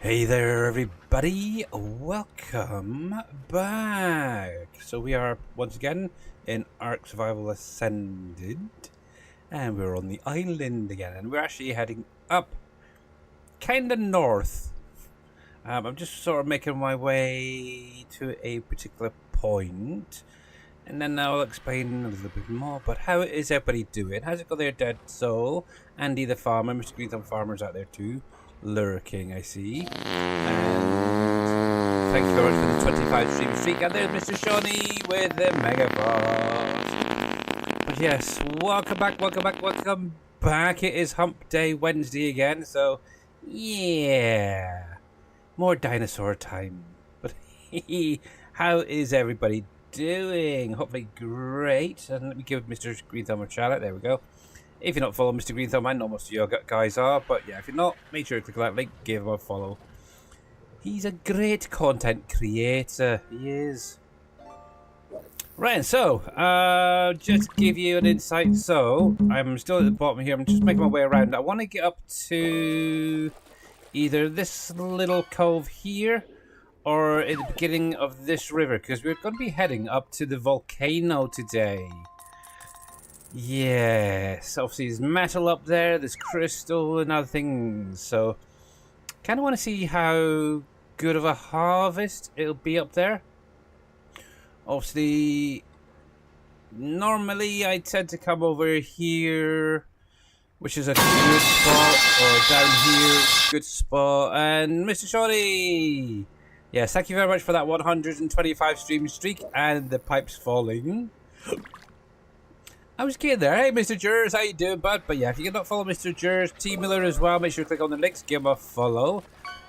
Hey there everybody, welcome back. So we are once again in ARK Survival Ascended and we're on the island again and we're actually heading up kinda north. I'm just sort of making my way to a particular point and then I'll explain a little bit more. But how is everybody doing? How's it go there, Dead Soul? Andy the Farmer, Mr. Green Thumb Farmer's out there too. Lurking, I see. And thank you very much for the 25 streak. And there's Mr. Shawnee with the Megaboss. But yes, welcome back. It is Hump Day Wednesday again, so yeah, more dinosaur time. But how is everybody doing? Hopefully great. And let me give Mr. Green Thumb a shout out. There we go. If you're not following Mr. Green Thumb, I know most of you guys are, but yeah, if you're not, make sure to click that link, give him a follow. He's a great content creator, he is. Right, so, just to give you an insight, so, I'm still at the bottom here, I'm just making my way around. I want to get up to either this little cove here, or at the beginning of this river, because we're going to be heading up to the volcano today. Yes, obviously there's metal up there, there's crystal and other things, so kind of want to see how good of a harvest it'll be up there. Obviously, normally I tend to come over here, which is a good spot, or down here, good spot, and Mr. Shawnee! Yes, thank you very much for that 125 streak, and the pipes falling. I was getting there. Hey, Mr. Jers, how you doing, bud? But yeah, if you cannot follow Mr. Jers, T Miller as well, make sure to click on the links, give him a follow.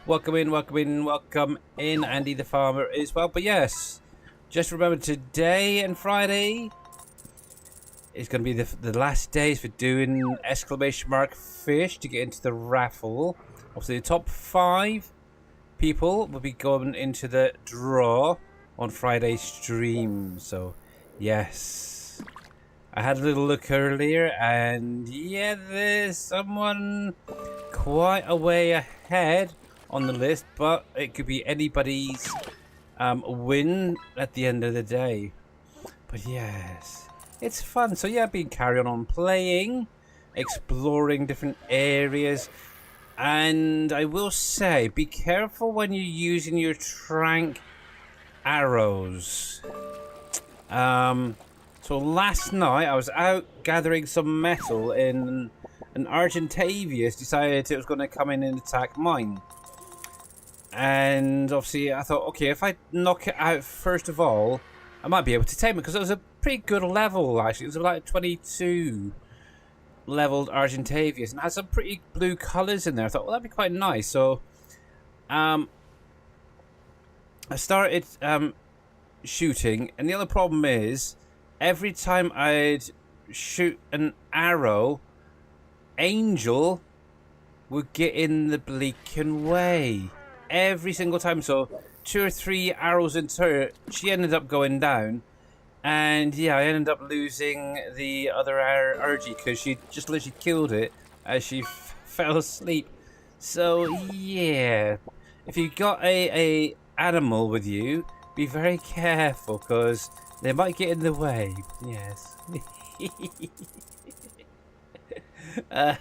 Welcome in, Andy the Farmer as well. But yes, just remember today and Friday is going to be the last days for doing exclamation mark fish to get into the raffle. Obviously, the top 5 people will be going into the draw on Friday's stream. So, yes. I had a little look earlier, and yeah, there's someone quite a way ahead on the list, but it could be anybody's win at the end of the day. But yes, it's fun. So yeah, I've been carrying on playing, exploring different areas, and I will say, be careful when you're using your trank arrows. So last night I was out gathering some metal in an Argentavius decided it was going to come in and attack mine. And obviously I thought, okay, if I knock it out first of all, I might be able to tame it because it was a pretty good level actually. It was like a 22 leveled Argentavius and had some pretty blue colours in there. I thought, well, that'd be quite nice. So I started shooting, and the other problem is, every time I'd shoot an arrow, Angel would get in the bleaking way. Every single time. So 2 or 3 arrows into her, she ended up going down. And yeah, I ended up losing the other Argy because she just literally killed it as she fell asleep. So yeah, if you got a animal with you, be very careful because they might get in the way, yes. But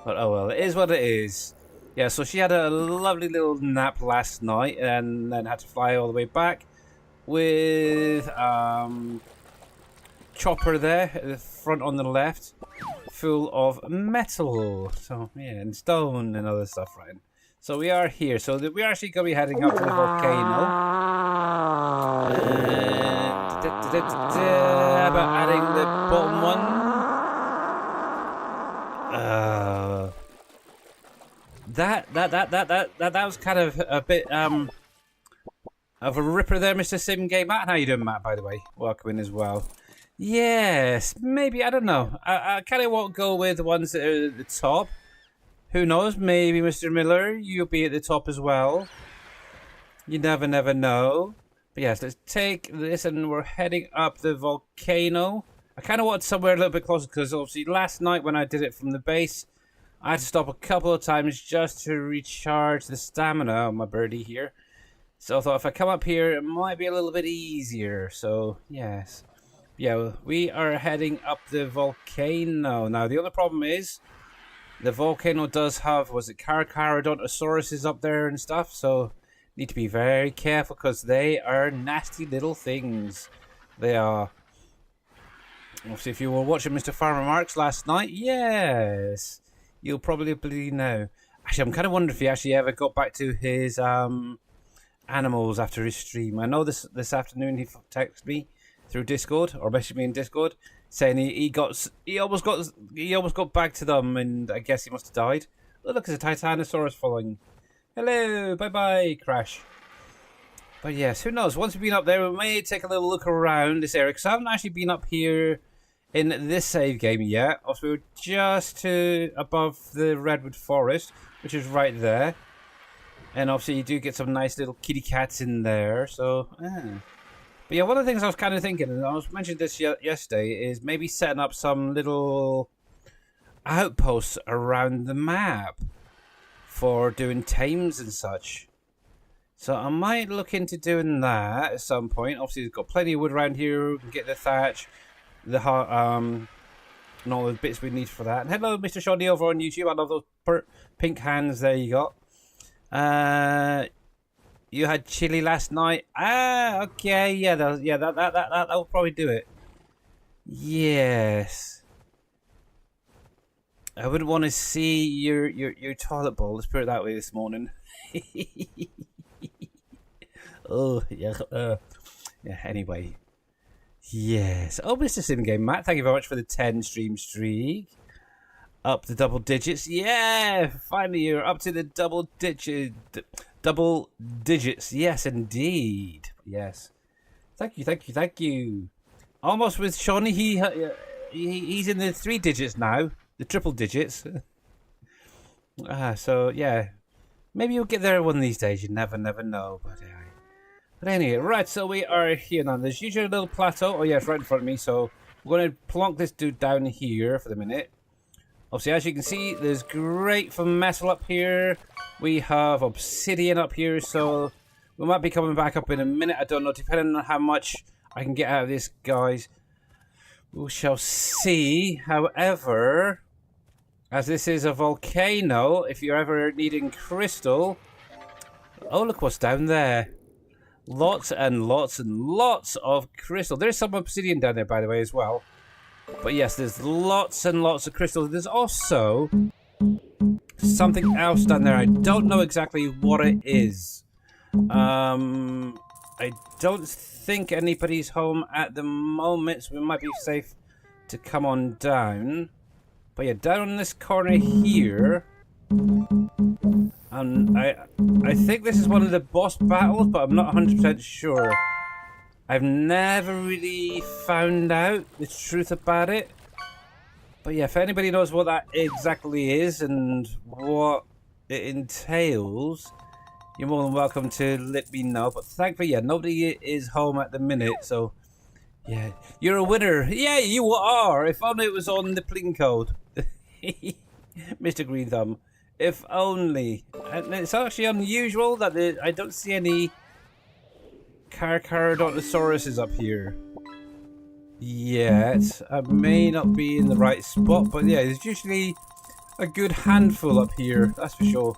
oh well, it is what it is. Yeah, so she had a lovely little nap last night and then had to fly all the way back with Chopper there at the front on the left, full of metal. So yeah, and stone and other stuff, right? So we are here. So we're actually going to be heading up to the volcano. About adding the bottom one. That was kind of a bit of a ripper there, Mr. Sim Game. Matt, how you doing, Matt? By the way, welcome in as well. Yes, maybe, I don't know. I kind of won't go with the ones that are at the top. Who knows? Maybe Mr. Miller, you'll be at the top as well. You never know. But yes, let's take this and we're heading up the volcano. I kind of want somewhere a little bit closer because obviously last night when I did it from the base, I had to stop a couple of times just to recharge the stamina of my birdie here. So I thought if I come up here, it might be a little bit easier. So, yes. Yeah, we are heading up the volcano. Now, the other problem is, the volcano does have, was it Carcharodontosaurus up there and stuff, so need to be very careful because they are nasty little things. They are. Obviously, if you were watching Mr. Farmer Marks last night, yes, you'll probably know. Actually, I'm kind of wondering if he actually ever got back to his animals after his stream. I know this afternoon he texted me through Discord or messaged me in Discord saying he almost got back to them, and I guess he must have died. Oh, look, there's a Titanosaurus following. Hello, bye Crash. But yes, who knows? Once we've been up there, we may take a little look around this area because I haven't actually been up here in this save game yet. Also, we were just above the redwood forest, which is right there. And obviously you do get some nice little kitty cats in there, so But yeah, one of the things I was kind of thinking, and I was mentioning this yesterday, is maybe setting up some little outposts around the map for doing tames and such. So I might look into doing that at some point. Obviously, we've got plenty of wood around here. We can get the thatch, the and all the bits we need for that. And hello, Mr. Shoddy over on YouTube. I love those pink hands there you got. You had chili last night. Ah, okay, yeah, that'll probably do it. Yes. I wouldn't want to see your toilet bowl. Let's put it that way this morning. Oh yeah. Yeah. Anyway. Yes. Oh, Mr. Sim Game Matt, thank you very much for the 10 stream streak. Up to double digits. Yeah. Finally, you're up to the double digits. Double digits, yes, indeed. Yes. Thank you. Almost with Shawnee, he's in the 3 digits now, the triple digits. So yeah, maybe you'll get there one of these days. You never know. But anyway, right. So we are here now. There's usually a little plateau. Oh yeah, it's right in front of me. So we're going to plonk this dude down here for the minute. Obviously, as you can see, there's great for metal up here. We have obsidian up here, so we might be coming back up in a minute. I don't know, depending on how much I can get out of this, guys. We shall see. However, as this is a volcano, if you're ever needing crystal... Oh, look what's down there. Lots and lots of crystal. There's some obsidian down there, by the way, as well. But yes, there's lots and lots of crystals. There's also something else down there. I don't know exactly what it is. I don't think anybody's home at the moment, so we might be safe to come on down. But yeah, down in this corner here, and I think this is one of the boss battles, but I'm not 100% sure. I've never really found out the truth about it. But yeah, if anybody knows what that exactly is and what it entails, you're more than welcome to let me know. But thankfully, yeah, nobody is home at the minute, so yeah, you're a winner. Yeah, you are. If only it was on the pling code. Mr. Green Thumb. If only. And it's actually unusual that I don't see any Carcharodontosaurus up here yet. I may not be in the right spot, but yeah, there's usually a good handful up here, that's for sure.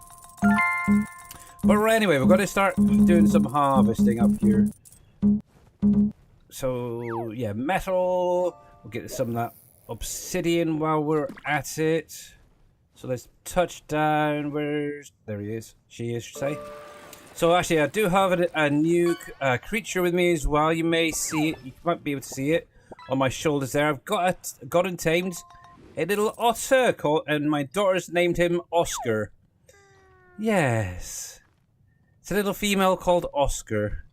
But anyway, we're going to start doing some harvesting up here. So yeah, metal. We'll get some of that obsidian while we're at it. So let's touch down. There he is. She is, should say. So actually, I do have a new creature with me as well. You may see it. You might be able to see it on my shoulders there. I've got and tamed a little otter called, and my daughter's named him Oscar. Yes, it's a little female called Oscar.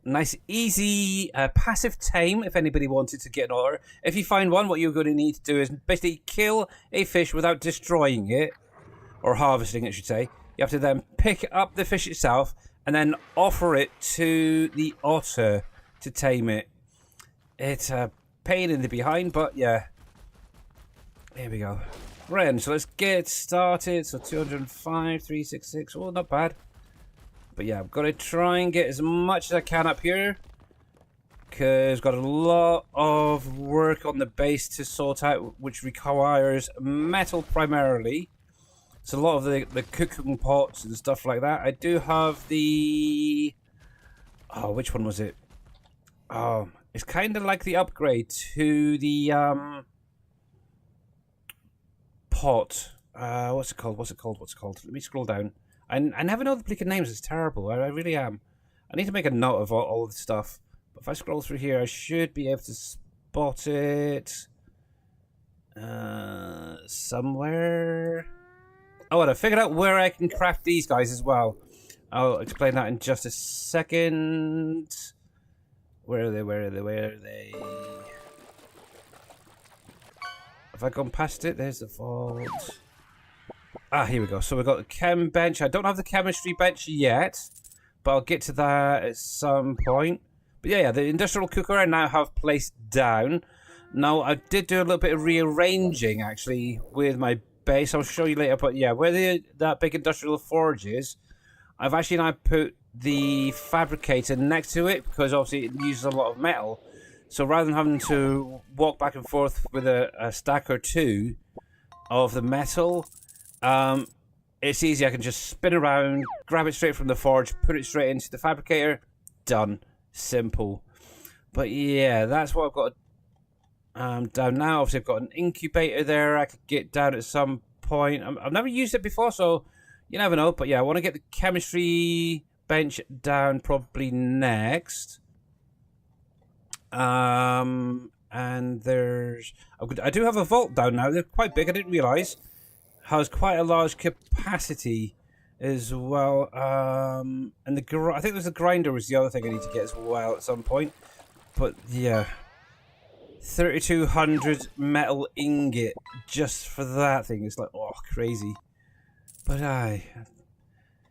Nice, easy, passive tame. If anybody wanted to get an otter, if you find one, what you're going to need to do is basically kill a fish without destroying it or harvesting it, I should say. You have to then pick up the fish itself and then offer it to the otter to tame it. It's a pain in the behind, but yeah. Here we go. Right, so let's get started. So 205, 366. Oh, not bad. But yeah, I've got to try and get as much as I can up here. Because I've got a lot of work on the base to sort out, which requires metal primarily. So a lot of the cooking pots and stuff like that. I do have the... Oh, which one was it? Oh, it's kind of like the upgrade to the pot. What's it called? What's it called? What's it called? Let me scroll down. I never know the bleaking names. It's terrible. I really am. I need to make a note of all the stuff. But if I scroll through here, I should be able to spot it somewhere. Oh, and I figured out where I can craft these guys as well. I'll explain that in just a second. Where are they? Where are they? Where are they? Have I gone past it? There's the vault. Ah, here we go. So we've got the chem bench. I don't have the chemistry bench yet, but I'll get to that at some point. But yeah, the industrial cooker I now have placed down. Now, I did do a little bit of rearranging, actually, with my base. I'll show you later, but yeah, where that big industrial forge is, I've actually now put the fabricator next to it, because obviously it uses a lot of metal. So rather than having to walk back and forth with a stack or two of the metal, it's easy. I can just spin around, grab it straight from the forge, put it straight into the fabricator, done. Simple. But yeah, that's what I've got down now. Obviously I've got an incubator there I could get down at some point. I've never used it before, so you never know. But yeah, I want to get the chemistry bench down probably next. And I do have a vault down now. They're quite big. I didn't realise. Has quite a large capacity as well. And I think there's a grinder was the other thing I need to get as well at some point. But yeah, 3,200 metal ingot just for that thing. It's like, oh, crazy. But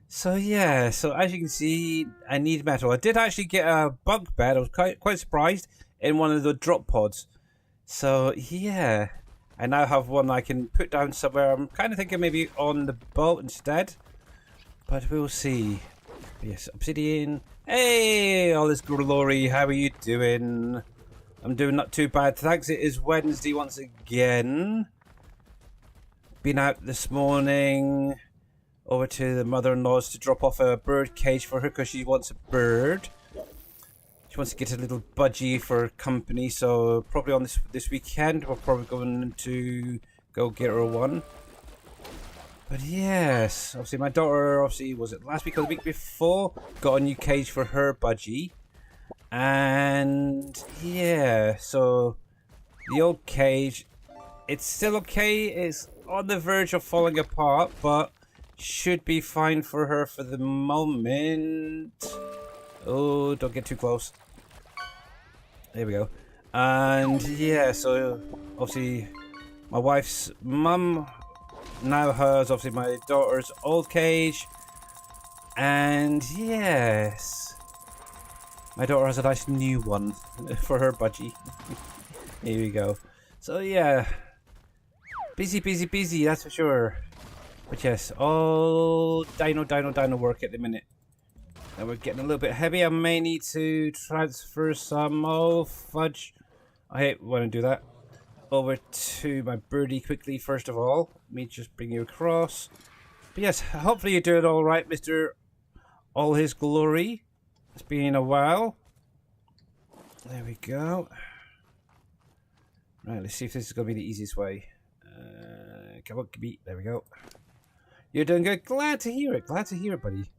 so yeah, so as you can see, I need metal. I did actually get a bunk bed. I was quite surprised in one of the drop pods. So yeah, I now have one I can put down somewhere. I'm kind of thinking maybe on the boat instead, but we'll see. Yes, obsidian. Hey, all this glory. How are you doing? I'm doing not too bad. Thanks. It is Wednesday once again. Been out this morning over to the mother-in-law's to drop off a bird cage for her because she wants a bird. She wants to get a little budgie for company, so probably on this weekend we're probably going to go get her one. But yes, obviously my daughter, was it last week or the week before, got a new cage for her budgie. And yeah, so the old cage, it's still okay. It's on the verge of falling apart, but should be fine for her for the moment. Oh, don't get too close. There we go. And yeah, so obviously my wife's mum now has obviously my daughter's old cage. And yes, my daughter has a nice new one for her budgie. Here we go. So yeah, busy, that's for sure. But yes, all dino work at the minute. And we're getting a little bit heavy. I may need to transfer some fudge. I hate when I do that. Over to my birdie quickly, first of all. Let me just bring you across. But yes, hopefully you're doing all right, Mr. All His Glory. It's been a while. There we go. Right, let's see if this is going to be the easiest way. Come on, there we go. You're doing good. Glad to hear it. Glad to hear it, buddy.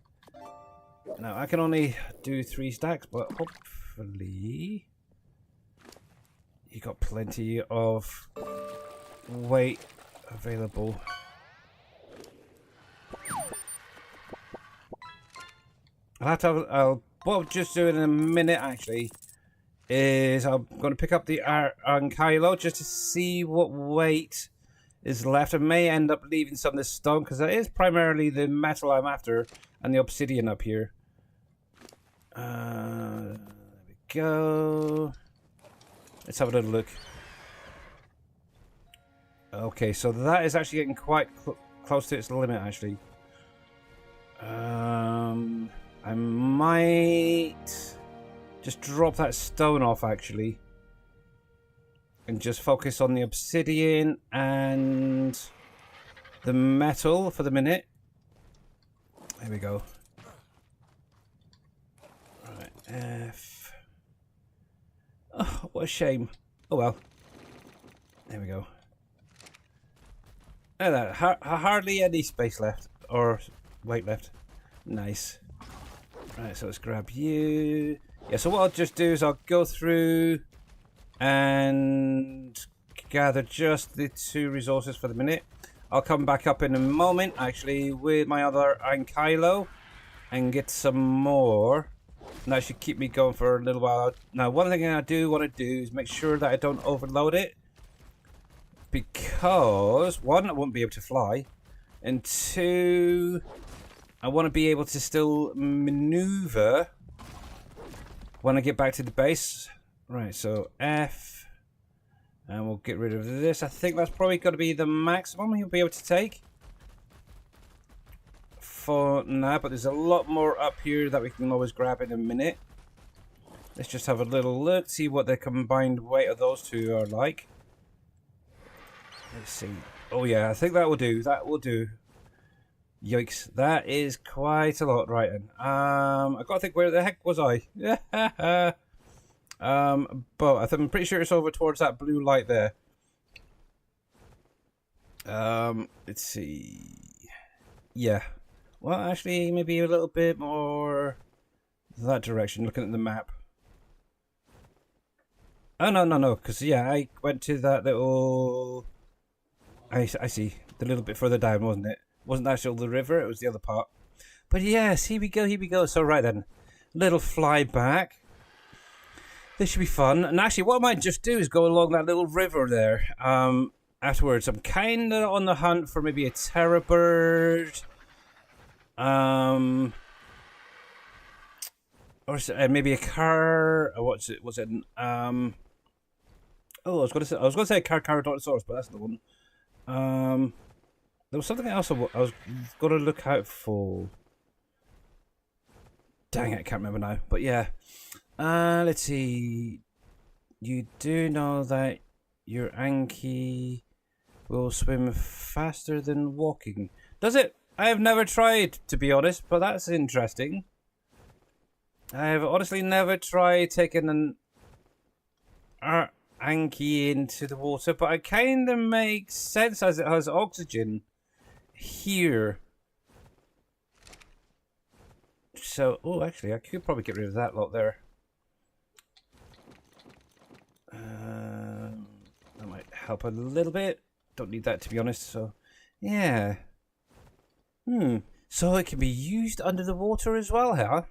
Now, I can only do 3 stacks, but hopefully you got plenty of weight available. I'll have to have, what I'll just do in a minute, actually, is I'm going to pick up the Kylo just to see what weight is left. I may end up leaving some of this stone, because that is primarily the metal I'm after, and the obsidian up here. There we go. Let's have a little look. Okay, so that is actually getting quite close to its limit, actually. I might just drop that stone off, actually. And just focus on the obsidian and the metal for the minute. There we go. Right, F. Oh, what a shame. Oh well. There we go. Look at that. Hardly any space left. Or weight left. Nice. Right, so let's grab you. Yeah, so what I'll just do is I'll go through and gather just the 2 resources for the minute. I'll come back up in a moment, actually, with my other Ankylo and get some more. And that should keep me going for a little while. Now, one thing I do want to do is make sure that I don't overload it. Because, 1, I won't be able to fly. And 2, I want to be able to still maneuver when I get back to the base. Right, so F. And we'll get rid of this. I think that's probably going to be the maximum you'll be able to take. For now, but there's a lot more up here that we can always grab in a minute. Let's just have a little look, see what the combined weight of those 2 are like. Let's see. Oh yeah, I think that will do. That will do. Yikes, that is quite a lot, right then. I gotta think, where the heck was I? But I'm pretty sure it's over towards that blue light there. Let's see. Yeah. Well, actually, maybe a little bit more that direction, looking at the map. Oh, no, because, yeah, I went to that little... I see. The little bit further down, wasn't it? Wasn't actually the river, it was the other part. But yes, here we go. So, right then. Little fly back. This should be fun. And actually, what I might just do is go along that little river there. Afterwards, I'm kind of on the hunt for maybe a terror bird. Or maybe a car. What's it? Was it? Oh, I was going to say a Carcharodontosaurus, but that's the one. There was something else I was going to look out for. Dang it, I can't remember now. But yeah. Let's see. You do know that your Anki will swim faster than walking. Does it? I have never tried, to be honest, but that's interesting. I have honestly never tried taking an Anki into the water, but it kind of makes sense as it has oxygen here. So, oh, actually, I could probably get rid of that lot there. That might help a little bit. Don't need that, to be honest, so, yeah. So it can be used under the water as well, huh?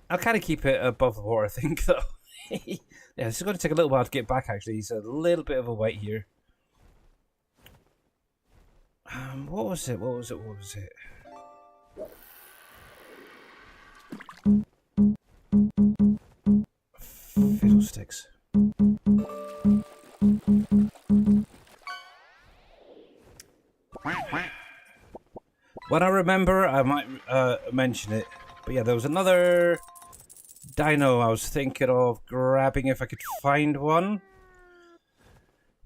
I'll kind of keep it above the water, I think, though. Yeah, this is going to take a little while to get back, actually. So a little bit of a wait here. What was it? Fiddlesticks. When I remember, I might mention it. But yeah, there was another dino I was thinking of grabbing if I could find one.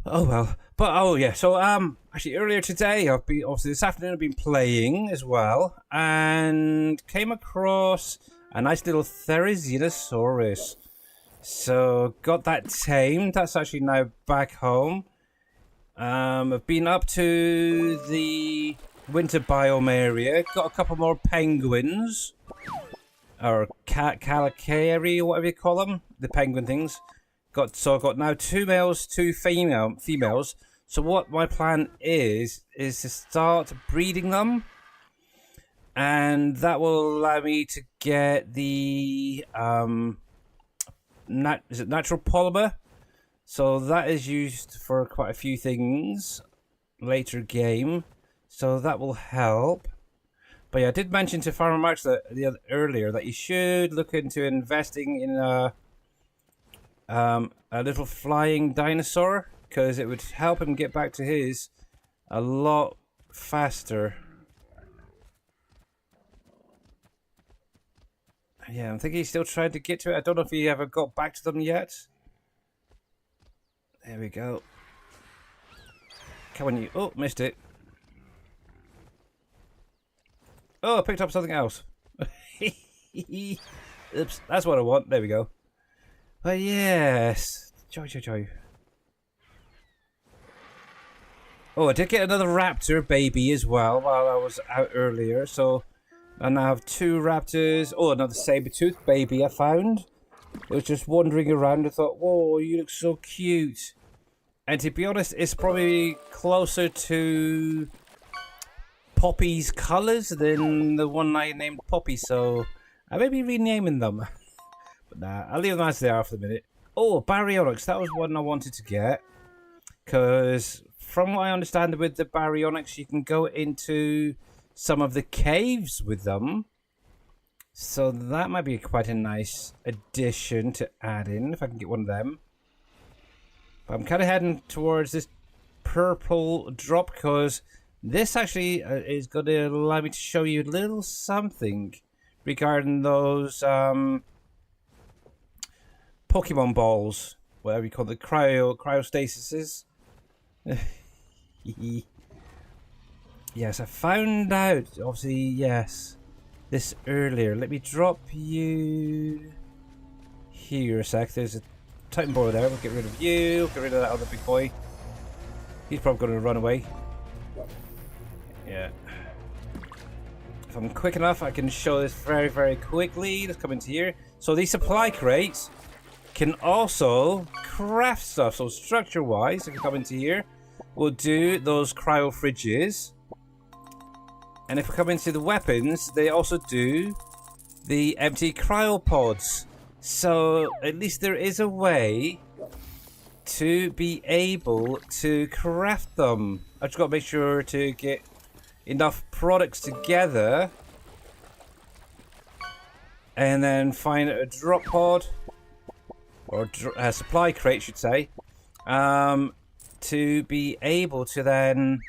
Oh well. But oh yeah, so actually earlier today, obviously this afternoon I've been playing as well and came across a nice little Therizinosaurus. So got that tamed. That's actually now back home. I've been up to the winter biome area. Got a couple more penguins. Or calicari, or whatever you call them. The penguin things. I've got now 2 males, 2 females. So what my plan is to start breeding them. And that will allow me to get the is it natural polymer? So that is used for quite a few things later game. So that will help. But yeah, I did mention to Farmer Max earlier that you should look into investing in a little flying dinosaur, because it would help him get back to his a lot faster. Yeah, I'm thinking he's still trying to get to it. I don't know if he ever got back to them yet. There we go. Come on, you. Oh, missed it. Oh, I picked up something else. Oops, that's what I want. There we go. But yes. Joy, joy, joy. Oh, I did get another raptor baby as well while I was out earlier. So, I now have 2 raptors. Oh, another saber-tooth baby I found. It was just wandering around and thought, whoa, you look so cute. And to be honest, it's probably closer to Poppy's colours than the one I named Poppy, so I may be renaming them. But nah, I'll leave them as they are for the minute. Oh, baryonyx, that was one I wanted to get. Because from what I understand with the baryonyx, you can go into some of the caves with them. So that might be quite a nice addition to add in, if I can get one of them. But I'm kind of heading towards this purple drop, because this actually is going to allow me to show you a little something regarding those Pokemon balls, whatever you call the cryostasises. Yes, I found out, obviously, yes, this earlier. Let me drop you here a sec. There's a Titan boy there. We'll get rid of you. Get rid of that other big boy. He's probably going to run away. Yeah. If I'm quick enough, I can show this very, very quickly. Let's come into here. So these supply crates can also craft stuff. So structure-wise, if you come into here, we'll do those cryo fridges. And if we come into the weapons, they also do the empty cryopods. So at least there is a way to be able to craft them. I've just got to make sure to get enough products together and then find a drop pod, or a supply crate, should say, to be able to then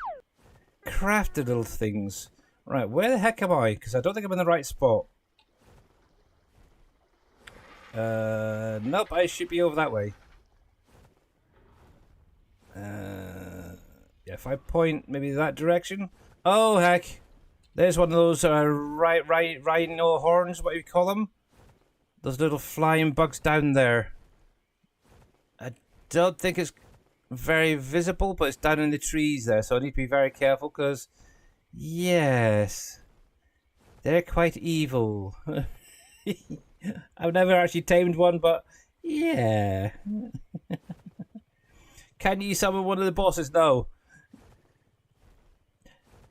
craft the little things. Right, where the heck am I? Because I don't think I'm in the right spot. Nope, I should be over that way. Yeah, if I point maybe that direction. Oh heck, there's one of those rhino horns, what do you call them? Those little flying bugs down there. I don't think it's very visible, but it's down in the trees there, so I need to be very careful, because yes, they're quite evil. I've never actually tamed one, but yeah. Can you summon one of the bosses? No.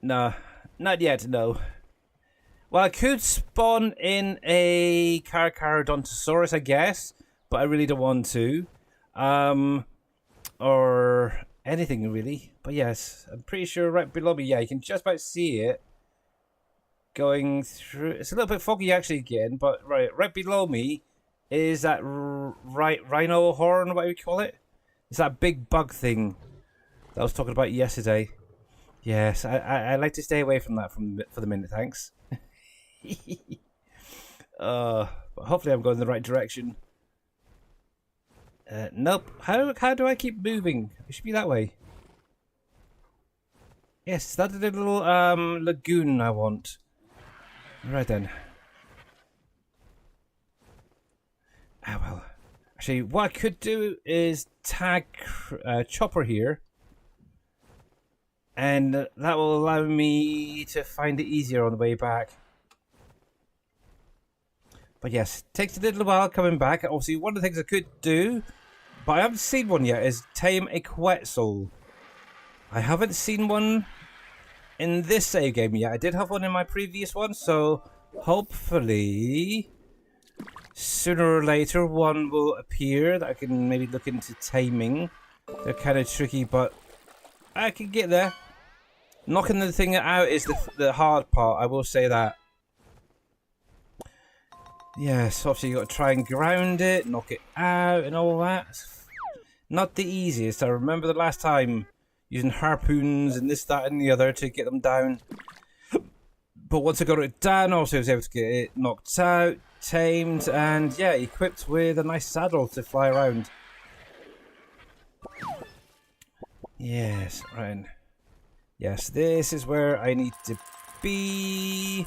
No, not yet, no. Well, I could spawn in a Carcharodontosaurus, I guess, but I really don't want to. Or anything, really. But yes, I'm pretty sure right below me, yeah, you can just about see it going through. It's a little bit foggy, actually, again, but right below me is that rhino horn, what do you call it? It's that big bug thing that I was talking about yesterday. Yes, I like to stay away from that for the minute, thanks. But hopefully I'm going in the right direction. Nope. How do I keep moving? It should be that way. Yes, that's the little lagoon I want. Right then. Ah well. Actually, what I could do is tag Chopper here. And that will allow me to find it easier on the way back. But yes, takes a little while coming back. Obviously, one of the things I could do, but I haven't seen one yet, is tame a Quetzal. I haven't seen one in this save game yet. I did have one in my previous one, so hopefully sooner or later one will appear that I can maybe look into taming. They're kind of tricky, but I can get there. Knocking the thing out is the hard part, I will say that. Yes, obviously you got to try and ground it, knock it out, and all that. Not the easiest. I remember the last time using harpoons and this, that, and the other to get them down. But once I got it down, also I was able to get it knocked out, tamed, and yeah, equipped with a nice saddle to fly around. Yes, right. Yes, this is where I need to be.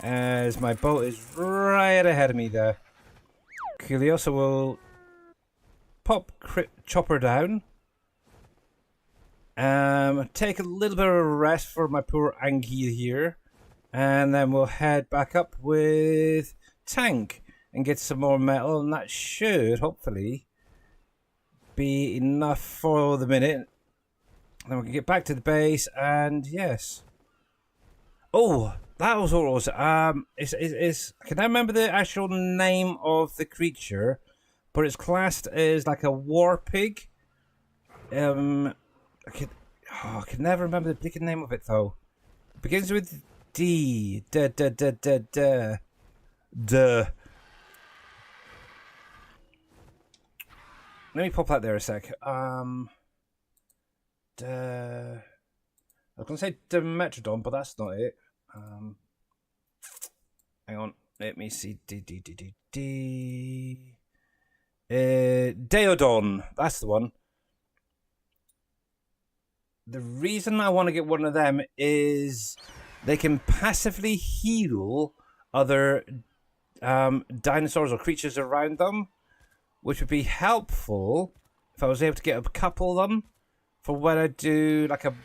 As my boat is right ahead of me there. Curiosa will pop Chopper down. Take a little bit of a rest for my poor Angie here. And then we'll head back up with Tank and get some more metal. And that should, hopefully, be enough for the minute. Then we can get back to the base and yes. Oh, that was what it was. Can I remember the actual name of the creature? But it's classed as like a war pig. I can never remember the bleaking name of it though. It begins with D. Duh. Let me pop that there a sec. I was gonna say Dimetrodon, but that's not it. Hang on, let me see. Deodon, that's the one. The reason I want to get one of them is they can passively heal other dinosaurs or creatures around them, which would be helpful if I was able to get a couple of them for when I do like a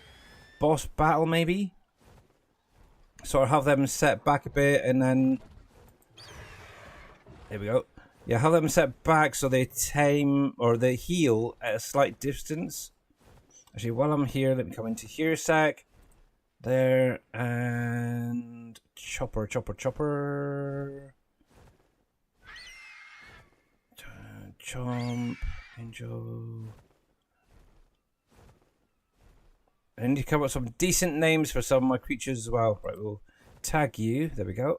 boss battle maybe. So I'll have them set back a bit and then... There we go. Yeah, have them set back so they tame or they heal at a slight distance. Actually, while I'm here, let me come into here a sec. There, and... Chopper. Chomp. Angel. I need to come up with some decent names for some of my creatures as well. Right, we'll tag you. There we go.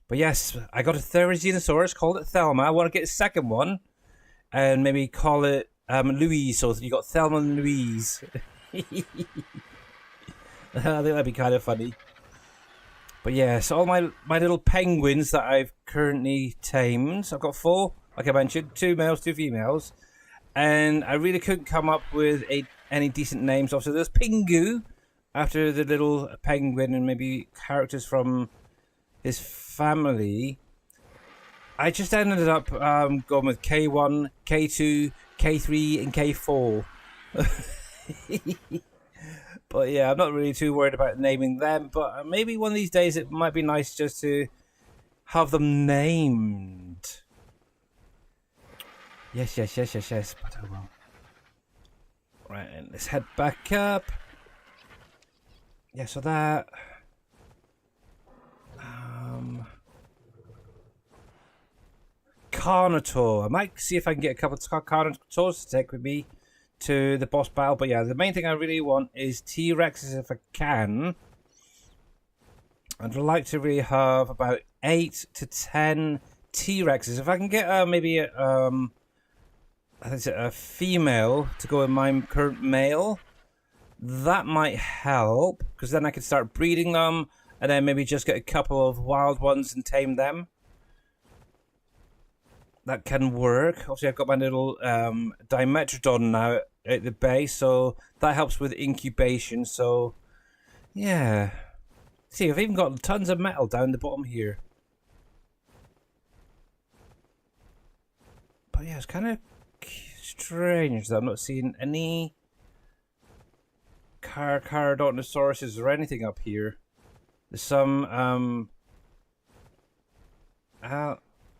But yes, I got a Therizinosaurus, called it Thelma. I want to get a second one. And maybe call it Louise, so you got Thelma and Louise. I think that'd be kind of funny. But yes, all my little penguins that I've currently tamed. I've got 4, like I mentioned, 2 males, 2 females. And I really couldn't come up with any decent names. Also, there's Pingu, after the little penguin, and maybe characters from his family. I just ended up going with K1, K2, K3, and K4. But yeah, I'm not really too worried about naming them. But maybe one of these days it might be nice just to have them named. Yes. But I will. Right, and let's head back up. Yeah, so that... Carnotaur. I might see if I can get a couple of Carnotaurs to take with me to the boss battle. But yeah, the main thing I really want is T-Rexes if I can. I'd like to really have about 8 to 10 T-Rexes. If I can get maybe I think it's a female to go with my current male, that might help, because then I can start breeding them and then maybe just get a couple of wild ones and tame them. That can work. Obviously, I've got my little Dimetrodon now at the base, so that helps with incubation. So, yeah. See, I've even got tons of metal down the bottom here. But yeah, it's kind of strange that I'm not seeing any Caradonasauruses or anything up here. There's some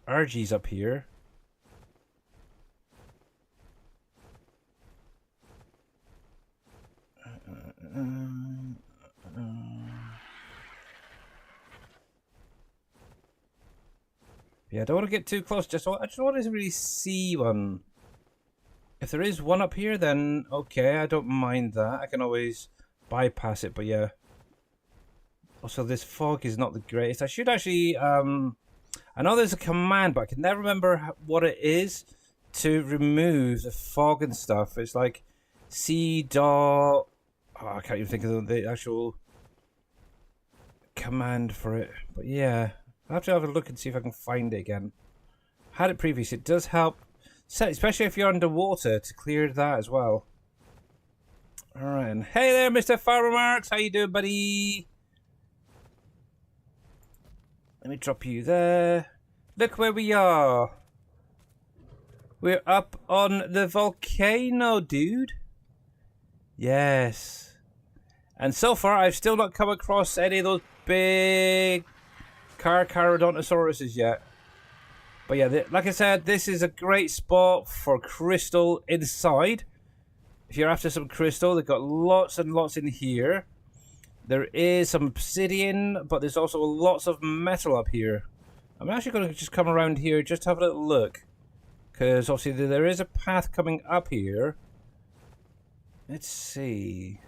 Argies up here. Yeah, I don't want to get too close. I just want to really see one. If there is one up here, then okay, I don't mind that. I can always bypass it, but yeah. Also, this fog is not the greatest. I should actually I know there's a command, but I can never remember what it is to remove the fog and stuff. It's like C dot... Oh, I can't even think of the actual command for it. But yeah, I'll have to have a look and see if I can find it again. Had it previously. It does help, especially if you're underwater, to clear that as well. Alright, and hey there, Mr. Farmer Marks. How you doing, buddy? Let me drop you there. Look where we are. We're up on the volcano, dude. Yes. And so far, I've still not come across any of those big Carcharodontosauruses yet. But yeah, like I said, this is a great spot for crystal inside. If you're after some crystal, they've got lots and lots in here. There is some obsidian, but there's also lots of metal up here. I'm actually going to just come around here, just to have a little look. Because obviously there is a path coming up here. Let's see.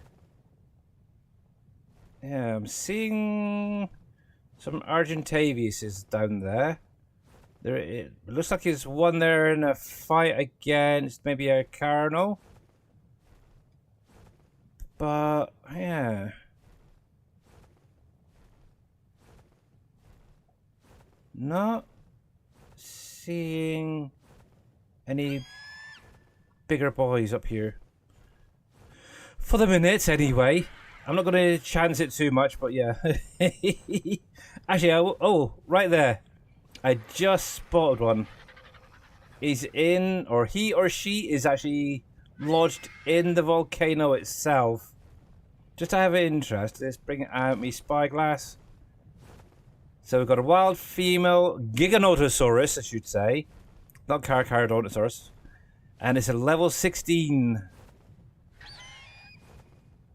Yeah, I'm seeing some Argentaviuses down there. It looks like there's one there in a fight against maybe a Carno. But, yeah. Not seeing any bigger boys up here. For the minute, anyway. I'm not going to chance it too much, but yeah. Actually, oh, right there. I just spotted one. He's in, or he or she is actually lodged in the volcano itself. Just to have an interest, let's bring it out, me spyglass. So we've got a wild female Giganotosaurus, I should say. Not Carcharodontosaurus. And it's a level 16.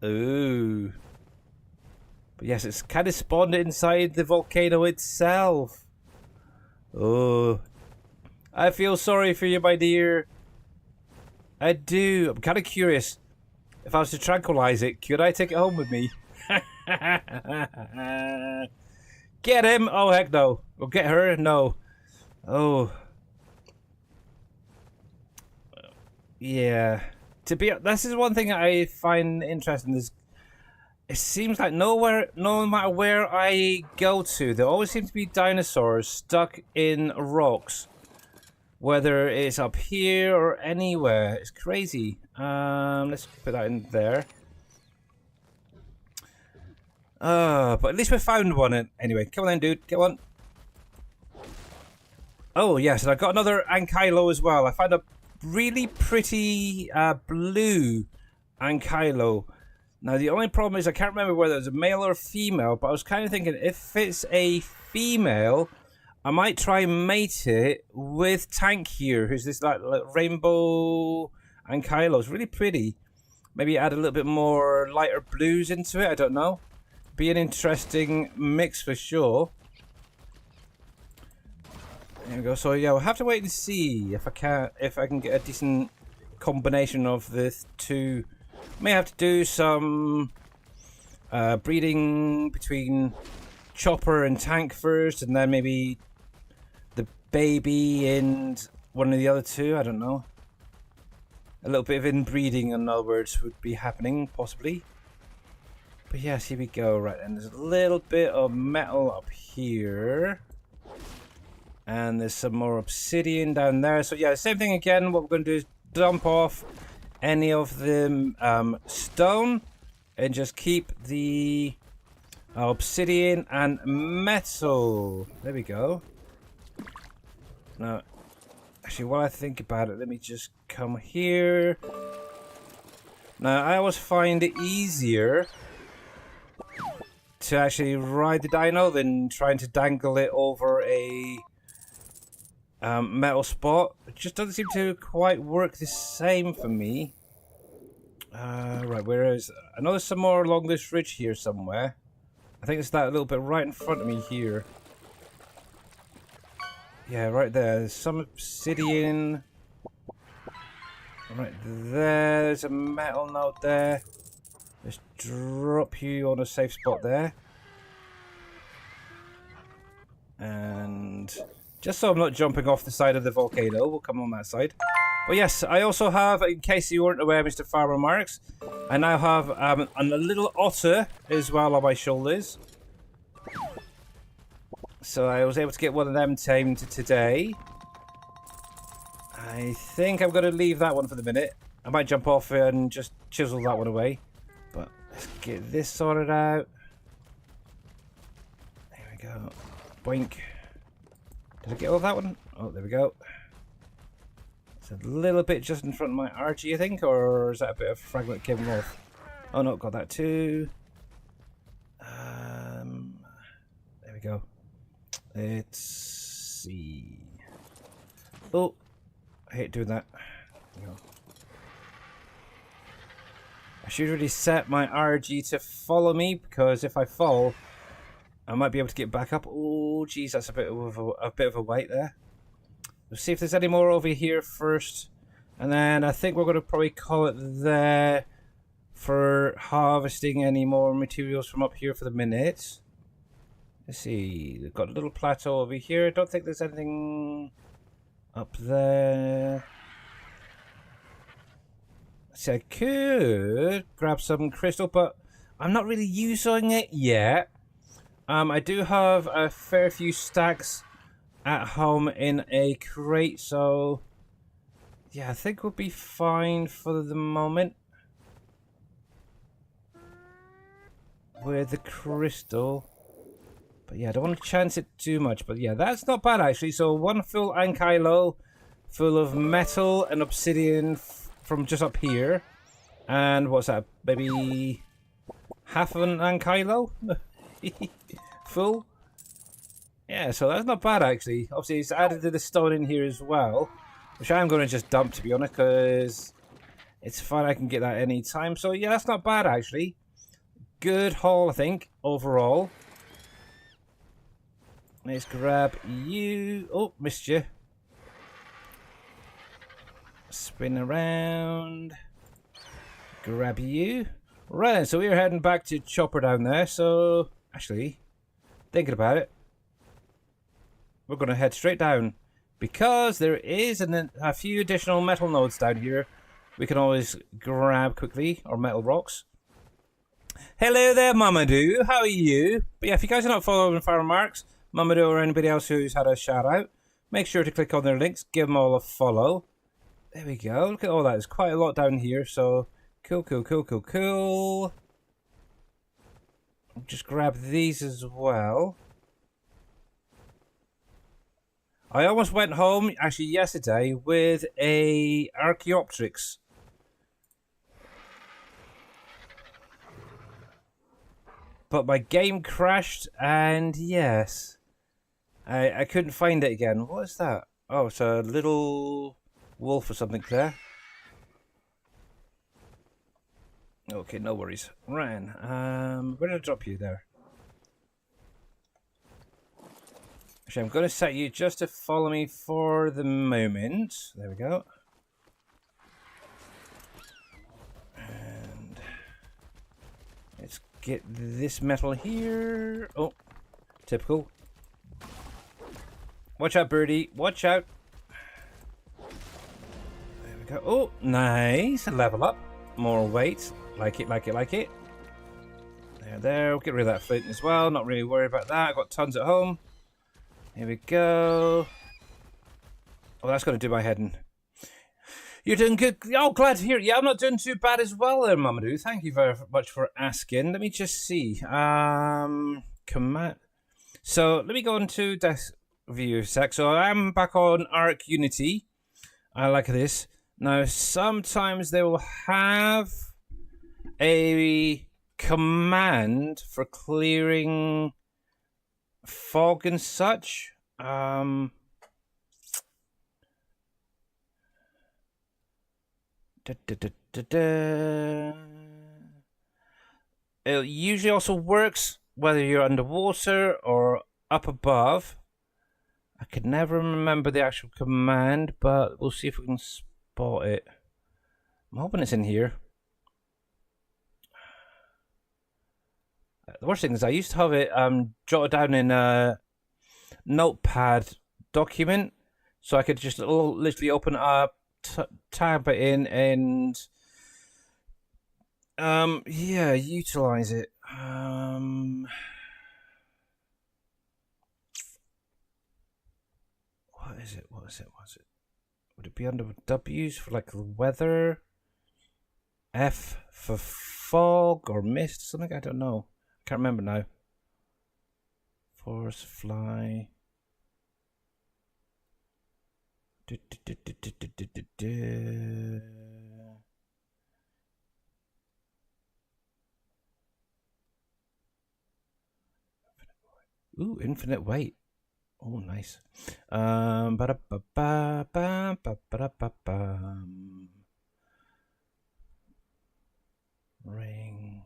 Ooh. But yes, it's kind of spawned inside the volcano itself. Oh. I feel sorry for you, my dear. I do. I'm kind of curious. If I was to tranquilize it, could I take it home with me? Get him! Oh, heck no. Or get her? No. Oh. Yeah. This is one thing I find interesting is it seems like no matter where I go to, there always seems to be dinosaurs stuck in rocks. Whether it's up here or anywhere. It's crazy. Let's put that in there. But at least we found one anyway. Come on then, dude. Get one. Oh, yes, and I got another Ankylo as well. I found a really pretty blue Ankylo. Now, the only problem is I can't remember whether it's a male or female, but I was kind of thinking if it's a female, I might try and mate it with Tank here, who's this like rainbow Ankylo. It's really pretty. Maybe add a little bit more lighter blues into it. I don't know. Be an interesting mix for sure. There we go. So yeah, we'll have to wait and see if I can get a decent combination of the two. May have to do some breeding between Chopper and Tank first, and then maybe the baby and one of the other two. I don't know. A little bit of inbreeding, in other words, would be happening possibly. But yes, here we go. Right, and there's a little bit of metal up here. And there's some more obsidian down there. So yeah, same thing again. What we're going to do is dump off any of the stone. And just keep the obsidian and metal. There we go. Now, actually, while I think about it, let me just come here. Now, I always find it easier to actually ride the dino than trying to dangle it over a metal spot. It just doesn't seem to quite work the same for me. Right, where is... I know there's some more along this ridge here somewhere. I think it's that little bit right in front of me here. Yeah, right there. There's some obsidian. Right there. There's a metal node there. Let's drop you on a safe spot there. And just so I'm not jumping off the side of the volcano, we'll come on that side. But yes, I also have, in case you weren't aware, Mr. Farmer Marks, I now have a little otter as well on my shoulders. So I was able to get one of them tamed today. I think I'm going to leave that one for the minute. I might jump off and just chisel that one away. But let's get this sorted out. There we go. Boink. Did I get all that one? Oh, there we go. It's a little bit just in front of my RG, I think, or is that a bit of fragment came off? Oh no, got that too. There we go. Let's see. Oh, I hate doing that. There we go. I should really set my RG to follow me, because if I fall, I might be able to get back up. Oh, geez, that's a bit of a weight there. Let's see if there's any more over here first, and then I think we're going to probably call it there for harvesting any more materials from up here for the minute. Let's see, we've got a little plateau over here. Don't think there's anything up there. See, I could grab some crystal, but I'm not really using it yet. I do have a fair few stacks at home in a crate, so yeah, I think we'll be fine for the moment with the crystal. But yeah, I don't want to chance it too much, but yeah, that's not bad actually. So one full ankylo full of metal and obsidian from just up here, and what's that, maybe half of an ankylo full. Yeah, so that's not bad actually. Obviously, it's added to the stone in here as well, which I'm going to just dump, to be honest, because it's fine. I can get that any time. So yeah, that's not bad actually. Good haul, I think, overall. Let's grab you. Oh, missed you. Spin around. Grab you. Right then, so we're heading back to Chopper down there. So, actually, thinking about it, we're going to head straight down, because there is a few additional metal nodes down here we can always grab quickly, or metal rocks. Hello there, Mamadou. How are you? But yeah, if you guys are not following Farmer Marks, Mamadou, or anybody else who's had a shout out, make sure to click on their links, give them all a follow. There we go. Look at all that. There's quite a lot down here, so cool, cool, cool, cool, cool. I'll just grab these as well. I almost went home, actually, yesterday with a Archaeopteryx. But my game crashed, and yes, I couldn't find it again. What is that? Oh, it's a little wolf or something there. Okay, no worries. Ryan, where did I drop you there? Actually, I'm going to set you just to follow me for the moment. There we go. And let's get this metal here. Oh, typical. Watch out, birdie. Watch out. There we go. Oh, nice. Level up. More weight. Like it, like it, like it. There. We'll get rid of that flint as well. Not really worried about that. I've got tons at home. Here we go. Oh, that's going to do my head in. You're doing good. Oh, glad to hear it. Yeah, I'm not doing too bad as well there, Mamadou. Thank you very much for asking. Let me just see. Command. So, let me go into desk view a sec. So, I'm back on ARK Unity. I like this. Now, sometimes they will have a command for clearing fog and such. It usually also works whether you're underwater or up above. I could never remember the actual command, but we'll see if we can spot it. I'm hoping it's in here. The worst thing is I used to have it jotted down in notepad document, so I could just literally open it up, tab it in, and yeah, utilize it. What is it? Would it be under W's for like the weather? F for fog or mist, something? I don't know. Can't remember now. Force, fly. Ooh, infinite weight. Oh, nice. Ring.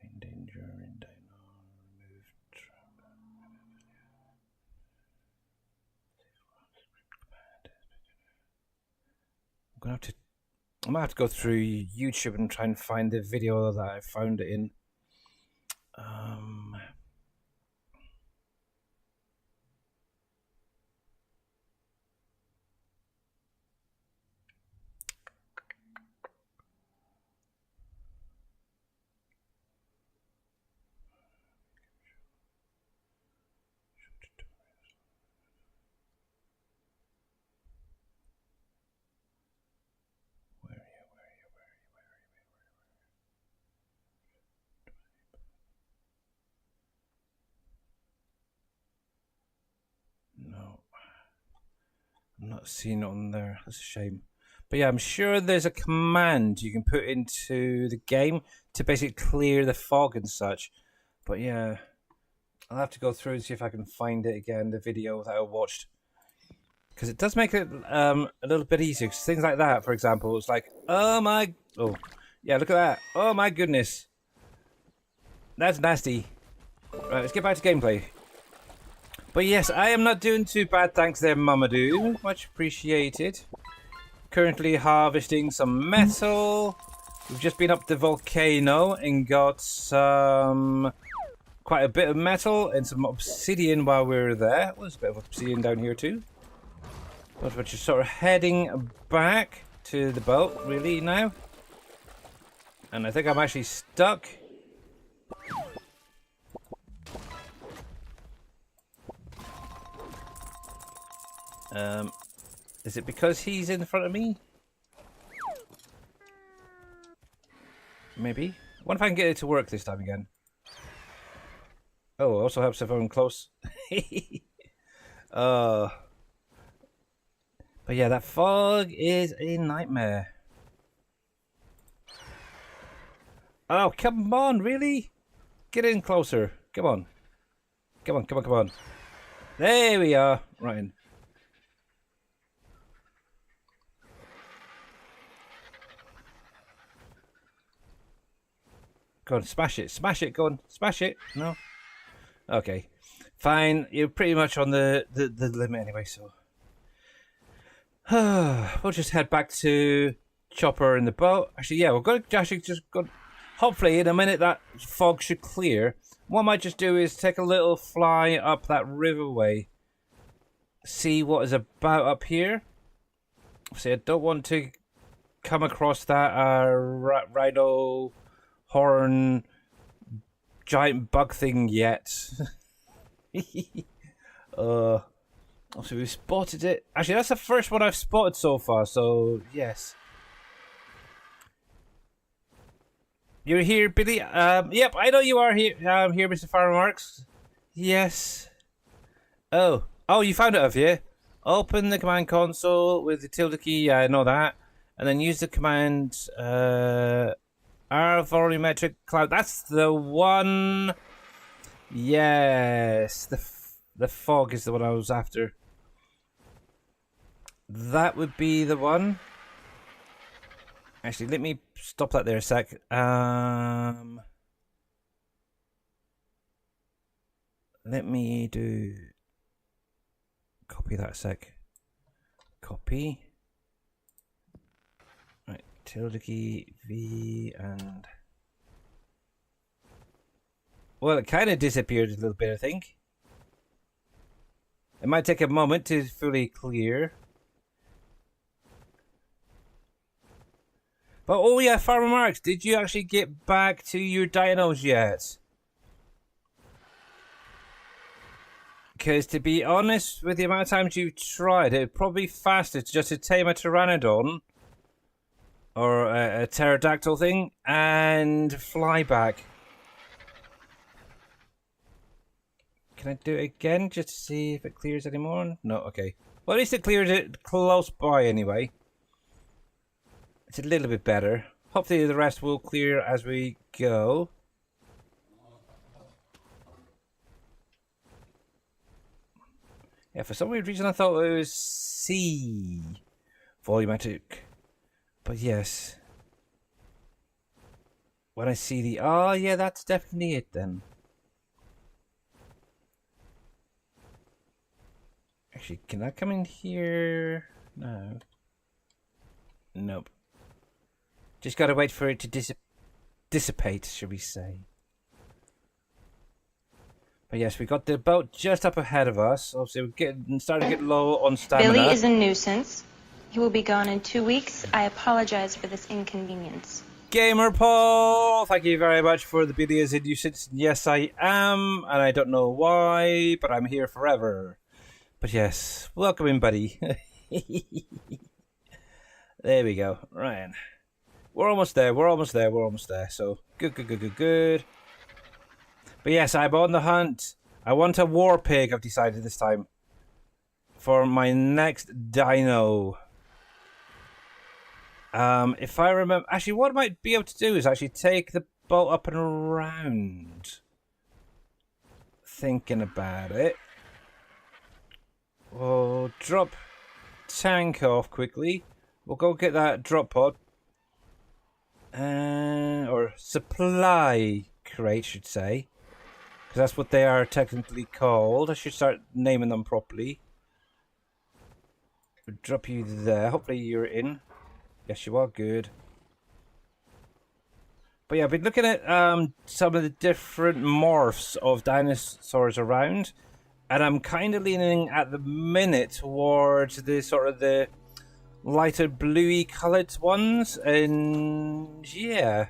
In danger, in dino, remove. I might have to go through YouTube and try and find the video that I found it in. No, I'm not seeing it on there. That's a shame. But yeah, I'm sure there's a command you can put into the game to basically clear the fog and such. But yeah, I'll have to go through and see if I can find it again, the video that I watched. Because it does make it a little bit easier. Cause things like that, for example, it's like, oh, yeah, look at that. Oh my goodness. That's nasty. Right, let's get back to gameplay. But yes, I am not doing too bad, thanks there, Mamadou. Much appreciated. Currently harvesting some metal. We've just been up the volcano and got some quite a bit of metal and some obsidian while we were there. Well, there's a bit of obsidian down here too. But we're just sort of heading back to the boat really now. And I think I'm actually stuck. Is it because he's in front of me? Maybe. I wonder if I can get it to work this time again. Oh, it also helps if I'm close. But yeah, that fog is a nightmare. Oh, come on, really? Get in closer. Come on. Come on, come on, come on. There we are. Right in. Go on, smash it, go on, smash it. No? Okay. Fine, you're pretty much on the limit anyway, so. We'll just head back to Chopper in the boat. Actually, yeah, we're going to actually just go. Hopefully, in a minute, that fog should clear. What I might just do is take a little fly up that riverway. See what is about up here. See, I don't want to come across that rhino horn giant bug thing yet. Also, we've spotted it. Actually, that's the first one I've spotted so far, so yes. You're here, Billy? Yep, I know you are here. Here, Mr. Fireworks. Yes. Oh, you found it, have you? Open the command console with the tilde key. Yeah, I know that. And then use the command, our volumetric cloud. That's the one. Yes, the fog is the one I was after. That would be the one. Actually, let me stop that there a sec. Let me do. Copy that a sec. Copy. Right, tilde key V and. Well, it kind of disappeared a little bit, I think. It might take a moment to fully clear. But oh yeah, Farmer Marks, did you actually get back to your dinos yet? Because to be honest, with the amount of times you've tried, it'd probably be faster just to tame a Pteranodon or a pterodactyl thing and fly back. Can I do it again just to see if it clears anymore? No, okay. Well, at least it cleared it close by anyway. It's a little bit better. Hopefully the rest will clear as we go. Yeah, for some weird reason I thought it was C volumetric. But yes. When I see the... Oh yeah, that's definitely it then. Actually, can I come in here? No. Nope. Just gotta wait for it to dissipate, should we say. But yes, we got the boat just up ahead of us. Obviously, we're starting to get low on stamina. Billy is a nuisance. He will be gone in 2 weeks. I apologize for this inconvenience. Gamer Paul, thank you very much for the Billy is a nuisance. Yes, I am, and I don't know why, but I'm here forever. But yes, welcome in, buddy. There we go. Right. We're almost there. We're almost there. We're almost there. So, good. But yes, I'm on the hunt. I want a war pig, I've decided this time. For my next dino. If I remember... Actually, what I might be able to do is actually take the boat up and around. Thinking about it. We'll drop tank off quickly. We'll go get that drop pod. Or supply crate, should say. Because that's what they are technically called. I should start naming them properly. We'll drop you there. Hopefully you're in. Yes, you are. Good. But yeah, I've been looking at some of the different morphs of dinosaurs around. And I'm kind of leaning at the minute towards the sort of the lighter bluey coloured ones. And yeah.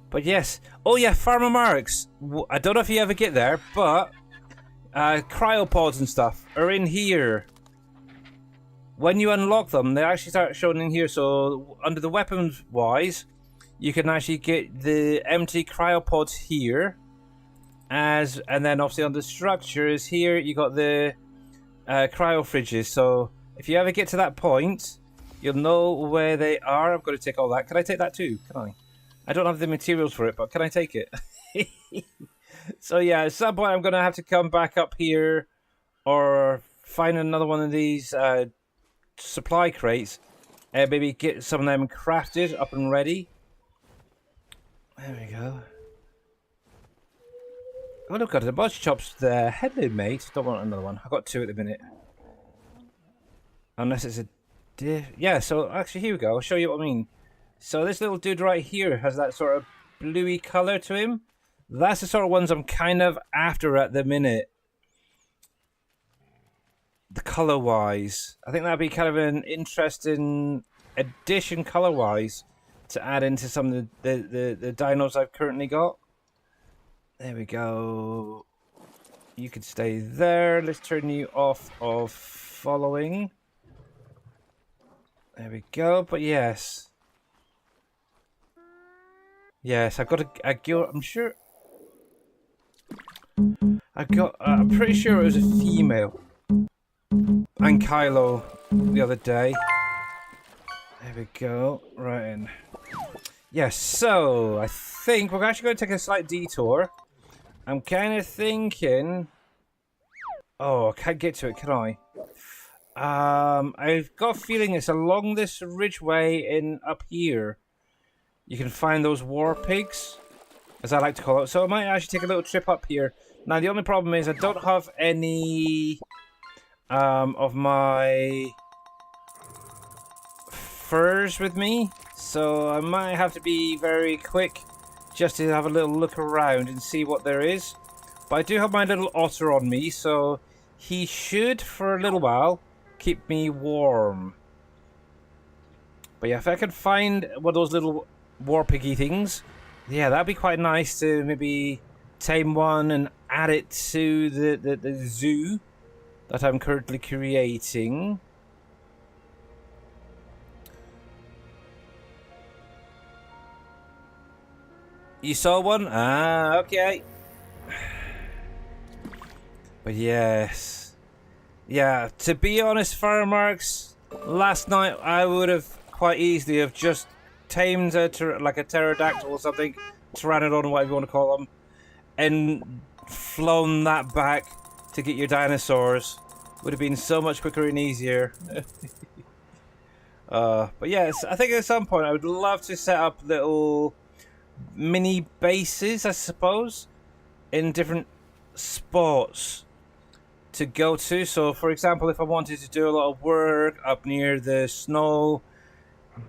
But yes. Oh yeah, Farmer Marks. I don't know if you ever get there, but cryopods and stuff are in here. When you unlock them, they actually start showing in here. So under the weapons wise, you can actually get the empty cryopods here. And then obviously on the structures here, you got the cryo fridges. So if you ever get to that point, you'll know where they are. I'm going to take all that. Can I take that too? Can I? I don't have the materials for it, but can I take it? So yeah, at some point I'm going to have to come back up here or find another one of these supply crates and maybe get some of them crafted up and ready. There we go. Oh look at the butcher chops there. Hello mate. Don't want another one. I've got 2 at the minute. Unless it's a yeah, so actually here we go. I'll show you what I mean. So this little dude right here has that sort of bluey colour to him. That's the sort of ones I'm kind of after at the minute. The colour-wise. I think that'd be kind of an interesting addition colour-wise to add into some of the dinos I've currently got. There we go. You can stay there. Let's turn you off of following. There we go. But yes. Yes, I've got a girl. I'm sure. I'm pretty sure it was a female. And Kylo the other day. There we go. Right in. Yes, so I think we're actually going to take a slight detour. I'm kind of thinking... Oh, I can't get to it, can I? I've got a feeling it's along this ridgeway in up here. You can find those war pigs, as I like to call it. So I might actually take a little trip up here. Now, the only problem is I don't have any of my furs with me. So I might have to be very quick just to have a little look around and see what there is. But I do have my little otter on me, so he should, for a little while, keep me warm. But yeah, if I could find one of those little war piggy things, yeah, that'd be quite nice to maybe tame one and add it to the zoo that I'm currently creating. You saw one? Ah, okay. But yes. Yeah, to be honest, Firemarks, last night I would have quite easily have just tamed like a pterodactyl or something, pteranodon, whatever you want to call them, and flown that back to get your dinosaurs. Would have been so much quicker and easier. But yes, I think at some point I would love to set up little mini bases, I suppose, in different spots to go to. So for example, if I wanted to do a lot of work up near the snow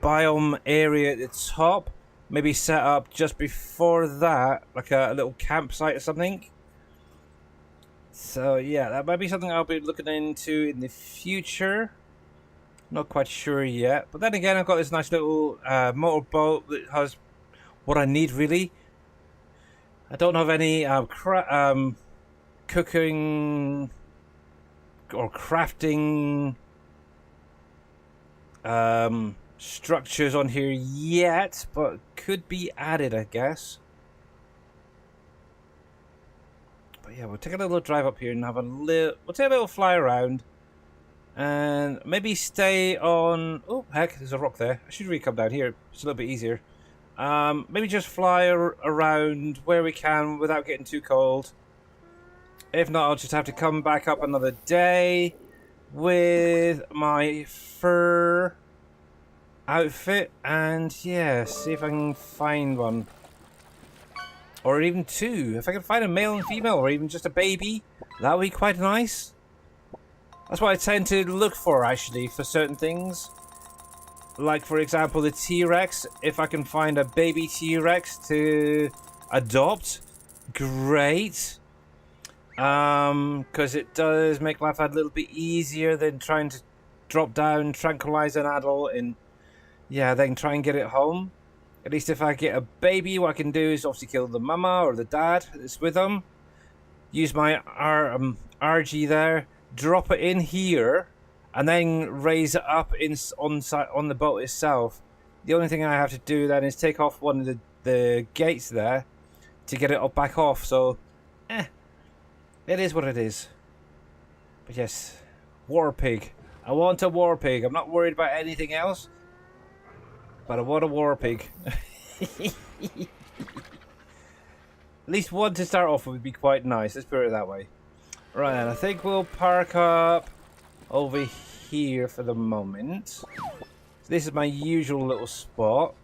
biome area at the top, maybe set up just before that like a little campsite or something. So yeah, that might be something I'll be looking into in the future. Not quite sure yet, but then again, I've got this nice little motorboat that has what I need, really. I don't have any cooking or crafting structures on here yet, but could be added, I guess. But yeah, we'll take a little drive up here and have a little. We'll take a little fly around, and maybe stay on. Oh heck, there's a rock there. I should really come down here. It's a little bit easier. Maybe just fly around where we can without getting too cold. If not, I'll just have to come back up another day with my fur outfit and yeah, see if I can find one. Or even two. If I can find a male and female or even just a baby, that would be quite nice. That's what I tend to look for, actually, for certain things. Like, for example, the T-Rex. If I can find a baby T-Rex to adopt, great. Because it does make life a little bit easier than trying to drop down, tranquilize an adult, and yeah, then try and get it home. At least if I get a baby, what I can do is obviously kill the mama or the dad that's with them. Use my RG there, drop it in here, and then raise it up on the boat itself. The only thing I have to do then is take off one of the gates there to get it back off. So, it is what it is. But yes, war pig. I want a war pig. I'm not worried about anything else, but I want a war pig. At least one to start off with would be quite nice. Let's put it that way. Right, and I think we'll park up over here for the moment. So this is my usual little spot.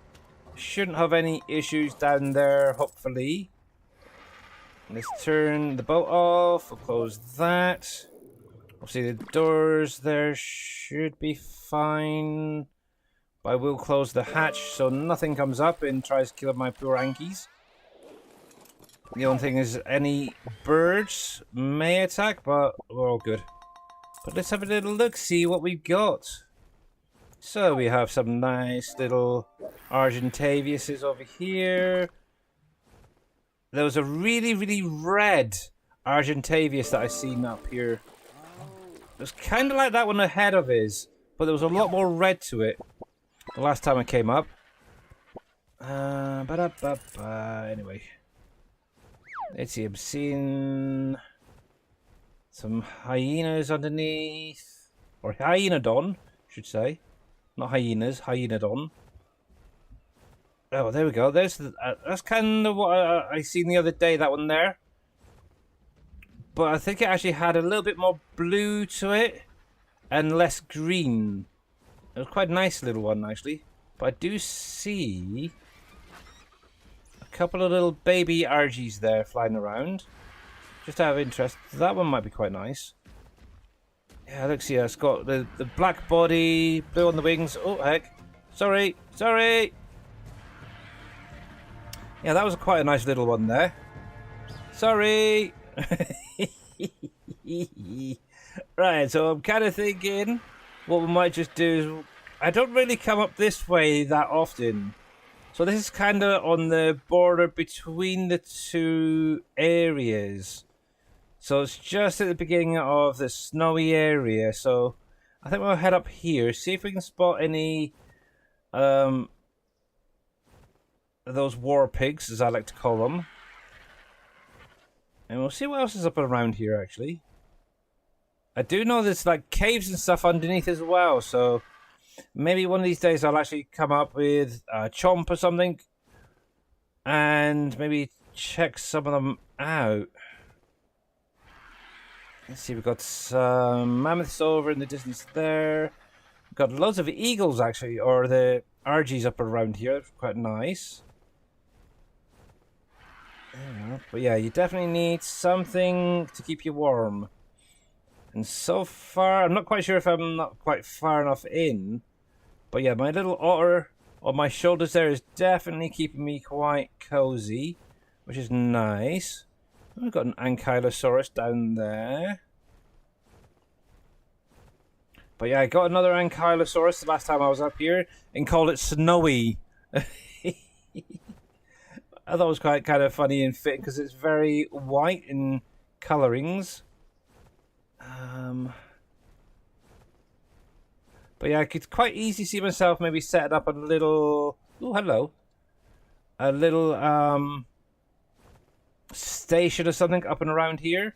Shouldn't have any issues down there, hopefully. Let's turn the boat off. We'll close that. Obviously the doors there should be fine. But I will close the hatch so nothing comes up and tries to kill my poor Ankies. The only thing is any birds may attack, but we're all good. But let's have a little look, see what we've got. So we have some nice little Argentaviuses over here. There was a really, really red Argentavius that I seen up here. It was kind of like that one ahead of his, but there was a lot more red to it the last time I came up. Anyway. Let's see, I'm seeing some hyenas underneath. Or hyenodon, should say. Not hyenas, hyenodon. Oh, there we go. There's that's kind of what I seen the other day, that one there. But I think it actually had a little bit more blue to it and less green. It was quite a nice little one, actually. But I do see a couple of little baby RGs there flying around. Just out of interest, that one might be quite nice. Yeah, look, see, it's got the black body, blue on the wings. Oh, heck. Sorry, sorry. Yeah, that was quite a nice little one there. Sorry. Right, so I'm kind of thinking what we might just do is I don't really come up this way that often. So this is kind of on the border between the two areas. So it's just at the beginning of the snowy area. So I think we'll head up here, see if we can spot any those war pigs, as I like to call them. And we'll see what else is up around here, actually. I do know there's like caves and stuff underneath as well, so maybe one of these days I'll actually come up with a chomp or something and maybe check some of them out. Let's see, we've got some mammoths over in the distance there. We've got loads of eagles, actually, or the RGs up around here. That's quite nice. But yeah, you definitely need something to keep you warm. And so far, I'm not quite sure if I'm not quite far enough in. But yeah, my little otter on my shoulders there is definitely keeping me quite cozy, which is nice. We've got an ankylosaurus down there. But yeah, I got another ankylosaurus the last time I was up here and called it Snowy. I thought it was quite kind of funny and fitting because it's very white in colorings. But yeah, I could quite easily see myself maybe setting up a little... Oh, hello. A little station or something up and around here.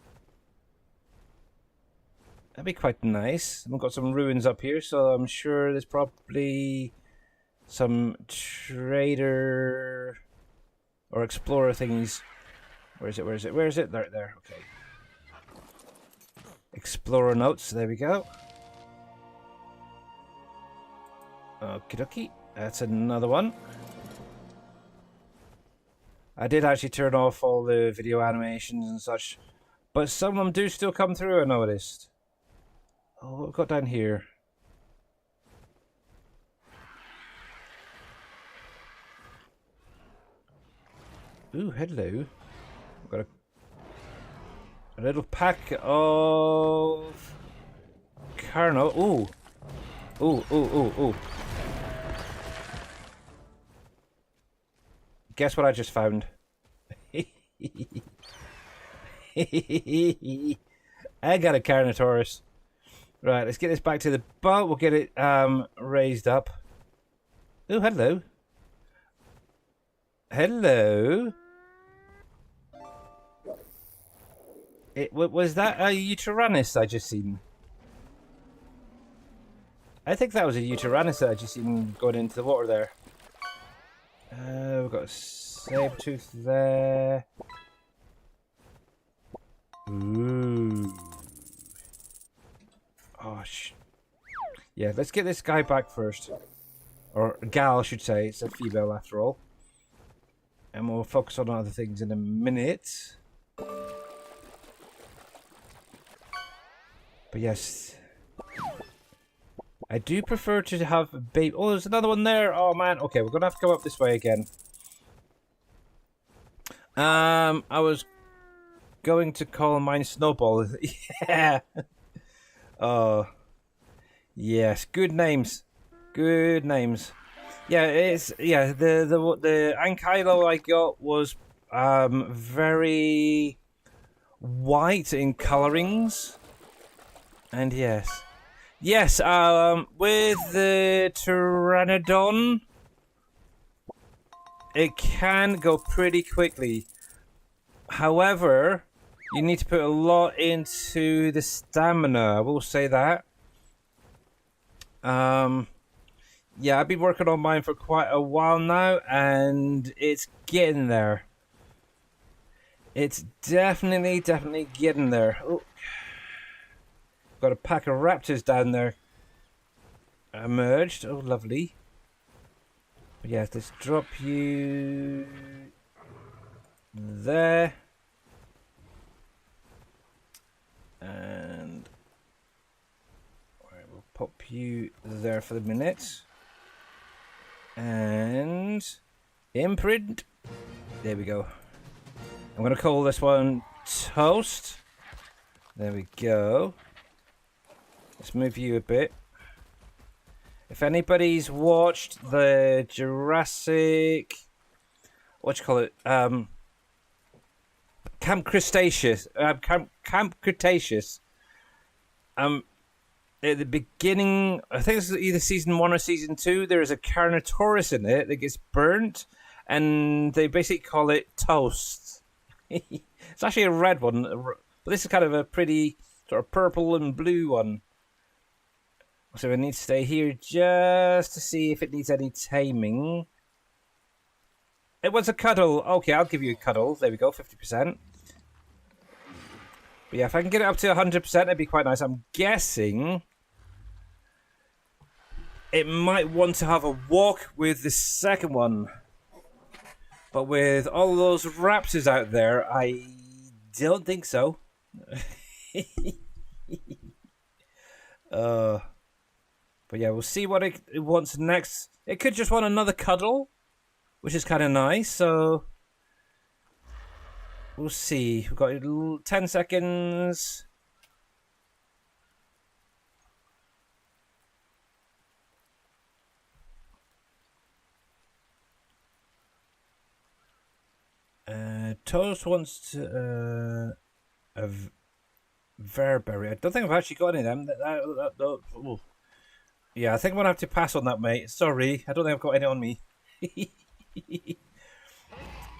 That'd be quite nice. We've got some ruins up here, so I'm sure there's probably some trader or explorer thingies. Where is it? Where is it? Where is it? There. Okay. Explorer notes. There we go. Okie dokie. That's another one. I did actually turn off all the video animations and such, but some of them do still come through, I noticed. Oh, what have we got down here? Ooh, hello. We've got a little pack of Carno. Ooh. Guess what I just found? I got a Carnotaurus. Right, let's get this back to the boat. We'll get it raised up. Oh, hello. Hello. Was that a Uteranus I just seen? I think that was a Uteranus that I just seen going into the water there. We've got a saber-tooth there. Ooh. Oh, yeah, let's get this guy back first. Or gal, I should say. It's a female after all. And we'll focus on other things in a minute. But yes, I do prefer to have a baby. Oh, there's another one there. Oh man. Okay, we're gonna have to come up this way again. I was going to call mine Snowball. Yeah. Oh, yes. Good names. Good names. Yeah, it's the Ankylo I got was very white in colorings. And yes, with the Pteranodon, it can go pretty quickly. However, you need to put a lot into the stamina, I will say that. Yeah, I've been working on mine for quite a while now, and it's getting there. It's definitely getting there. Oh. Got a pack of raptors down there. Emerged. Oh, lovely. But yeah, let's drop you there. And we'll pop you there for the minute. And imprint. There we go. I'm going to call this one Toast. There we go. Let's move you a bit. If anybody's watched the Jurassic, what do you call it? Camp Cretaceous. Camp Cretaceous. At the beginning, I think it's either season 1 or season 2. There is a Carnotaurus in it that gets burnt, and they basically call it toast. It's actually a red one, but this is kind of a pretty sort of purple and blue one. So we need to stay here just to see if it needs any taming. It wants a cuddle. Okay, I'll give you a cuddle. There we go, 50%. But yeah, if I can get it up to 100%, that'd be quite nice. I'm guessing it might want to have a walk with the second one. But with all those raptors out there, I don't think so. But yeah, we'll see what it wants next. It could just want another cuddle, which is kind of nice, so we'll see. We've got 10 seconds. Toast wants to a Verberry. I don't think I've actually got any of them. Yeah, I think I'm going to have to pass on that, mate. Sorry, I don't think I've got any on me.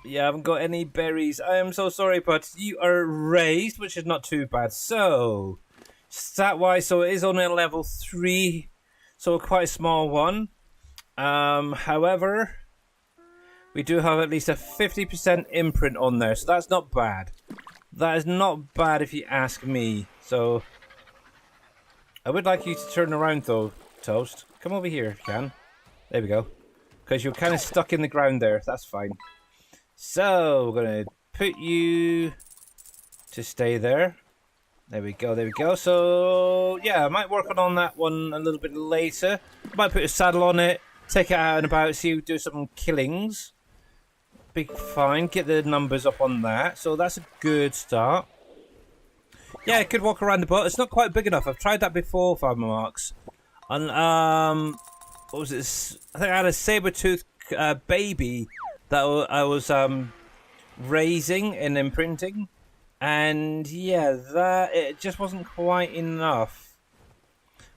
Yeah, I haven't got any berries. I am so sorry, but you are raised, which is not too bad. So, stat-wise, so it is only a level 3, so quite a small one. However, we do have at least a 50% imprint on there, so that's not bad. That is not bad if you ask me. So, I would like you to turn around, though, Toast. Come over here if you can. There we go. Because you're kind of stuck in the ground there. That's fine. So, we're going to put you to stay there. There we go, there we go. So, yeah, I might work on that one a little bit later. Might put a saddle on it, take it out and about, see, do some killings. Be fine, get the numbers up on that. So, that's a good start. Yeah, it could walk around the boat. It's not quite big enough. I've tried that before, Farmer Marks. And, what was it? I think I had a saber-tooth baby that I was raising and imprinting, and yeah, that it just wasn't quite enough.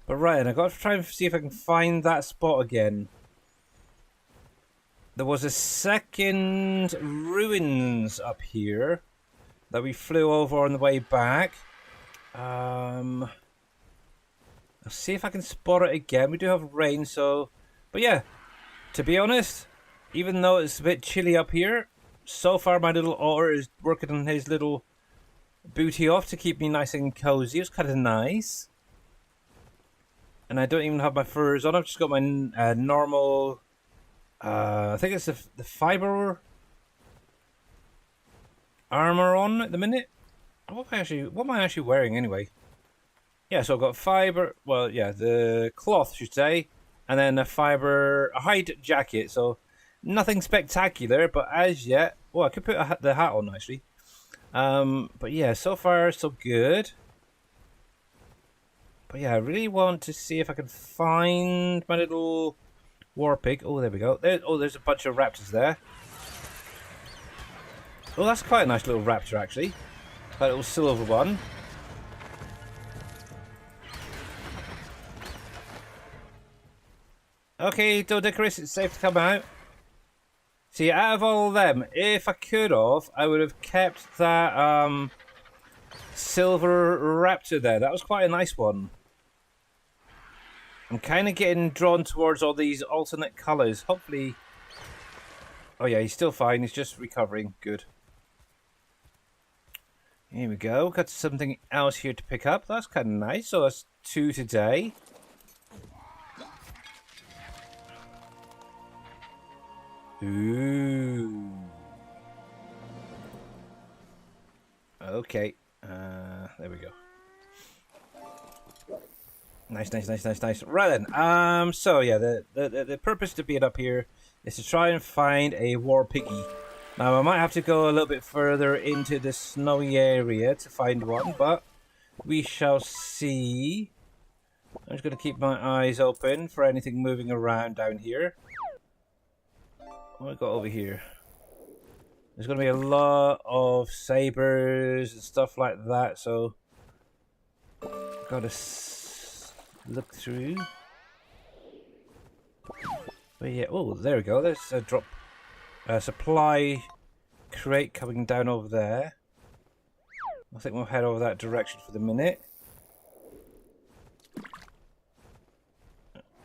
But right, and I got to try and see if I can find that spot again. There was a second ruins up here that we flew over on the way back. I'll see if I can spot it again. We do have rain, so, but yeah, to be honest, even though it's a bit chilly up here, so far my little otter is working on his little booty off to keep me nice and cozy. It's kind of nice. And I don't even have my furs on. I've just got my normal, I think it's the fiber armor on at the minute. What am I actually wearing anyway? Yeah, so I've got fiber, well, yeah, the cloth, I should say, and then a hide jacket, so nothing spectacular, but as yet, well, I could put the hat on, actually. But yeah, so far, so good. But yeah, I really want to see if I can find my little war pig. Oh, there we go. There's a bunch of raptors there. Oh, that's quite a nice little raptor, actually. That little silver one. Okay, Doedicurus, it's safe to come out. See, out of all of them, if I could have, I would have kept that silver raptor there. That was quite a nice one. I'm kind of getting drawn towards all these alternate colours. Hopefully... Oh yeah, he's still fine. He's just recovering. Good. Here we go. Got something else here to pick up. That's kind of nice. So that's 2 today. Ooh. Okay. There we go. Nice. Right then. So yeah, the purpose to being up here is to try and find a war piggy. Now I might have to go a little bit further into the snowy area to find one, but we shall see. I'm just going to keep my eyes open for anything moving around down here. What have I got over here? There's going to be a lot of sabers and stuff like that, so got to look through. But yeah, oh, there we go. There's a drop, supply crate coming down over there. I think we'll head over that direction for the minute.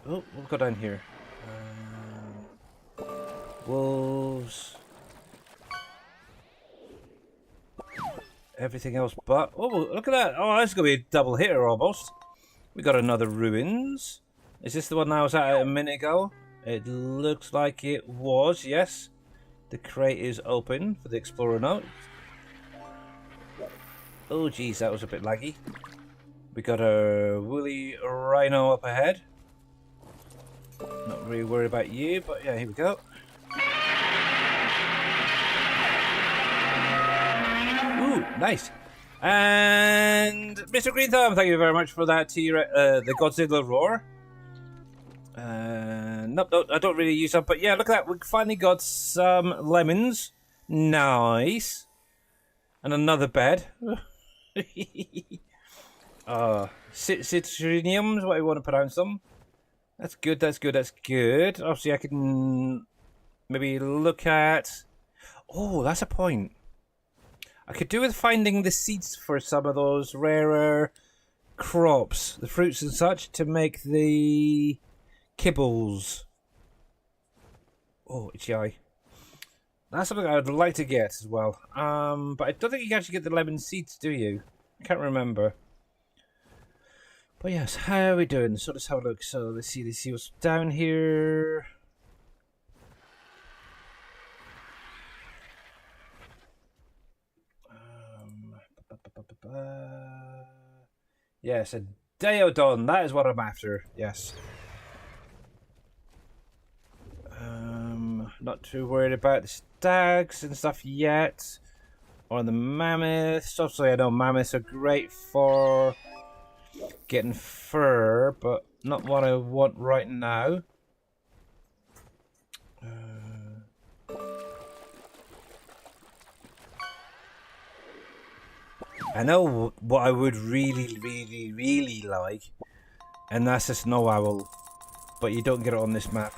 Oh, we'll go down here. Wolves. Everything else but... Oh, look at that. Oh, that's going to be a double hitter almost. We got another ruins. Is this the one I was at a minute ago? It looks like it was, yes. The crate is open for the explorer note. Oh, geez, that was a bit laggy. We got a woolly rhino up ahead. Not really worried about you, but yeah, here we go. Ooh, nice. And Mr. Green Thumb, thank you very much for that. The Godzilla roar. Nope, I don't really use them, but yeah, look at that. We finally got some lemons. Nice. And another bed. Citriniums, what you want to pronounce them. That's good, that's good, that's good. Obviously, I can maybe look at... Oh, that's a point. I could do with finding the seeds for some of those rarer crops, the fruits and such, to make the kibbles. Oh, itchy eye. That's something I would like to get as well. But I don't think you can actually get the lemon seeds, do you? I can't remember. But yes, how are we doing? So let's have a look. So let's see what's down here. Yes, a Deodon. That is what I'm after. Yes. Not too worried about the stags and stuff yet. Or the mammoths. Obviously, I know mammoths are great for getting fur, but not what I want right now. I know what I would really like, and that's a snow owl, but you don't get it on this map.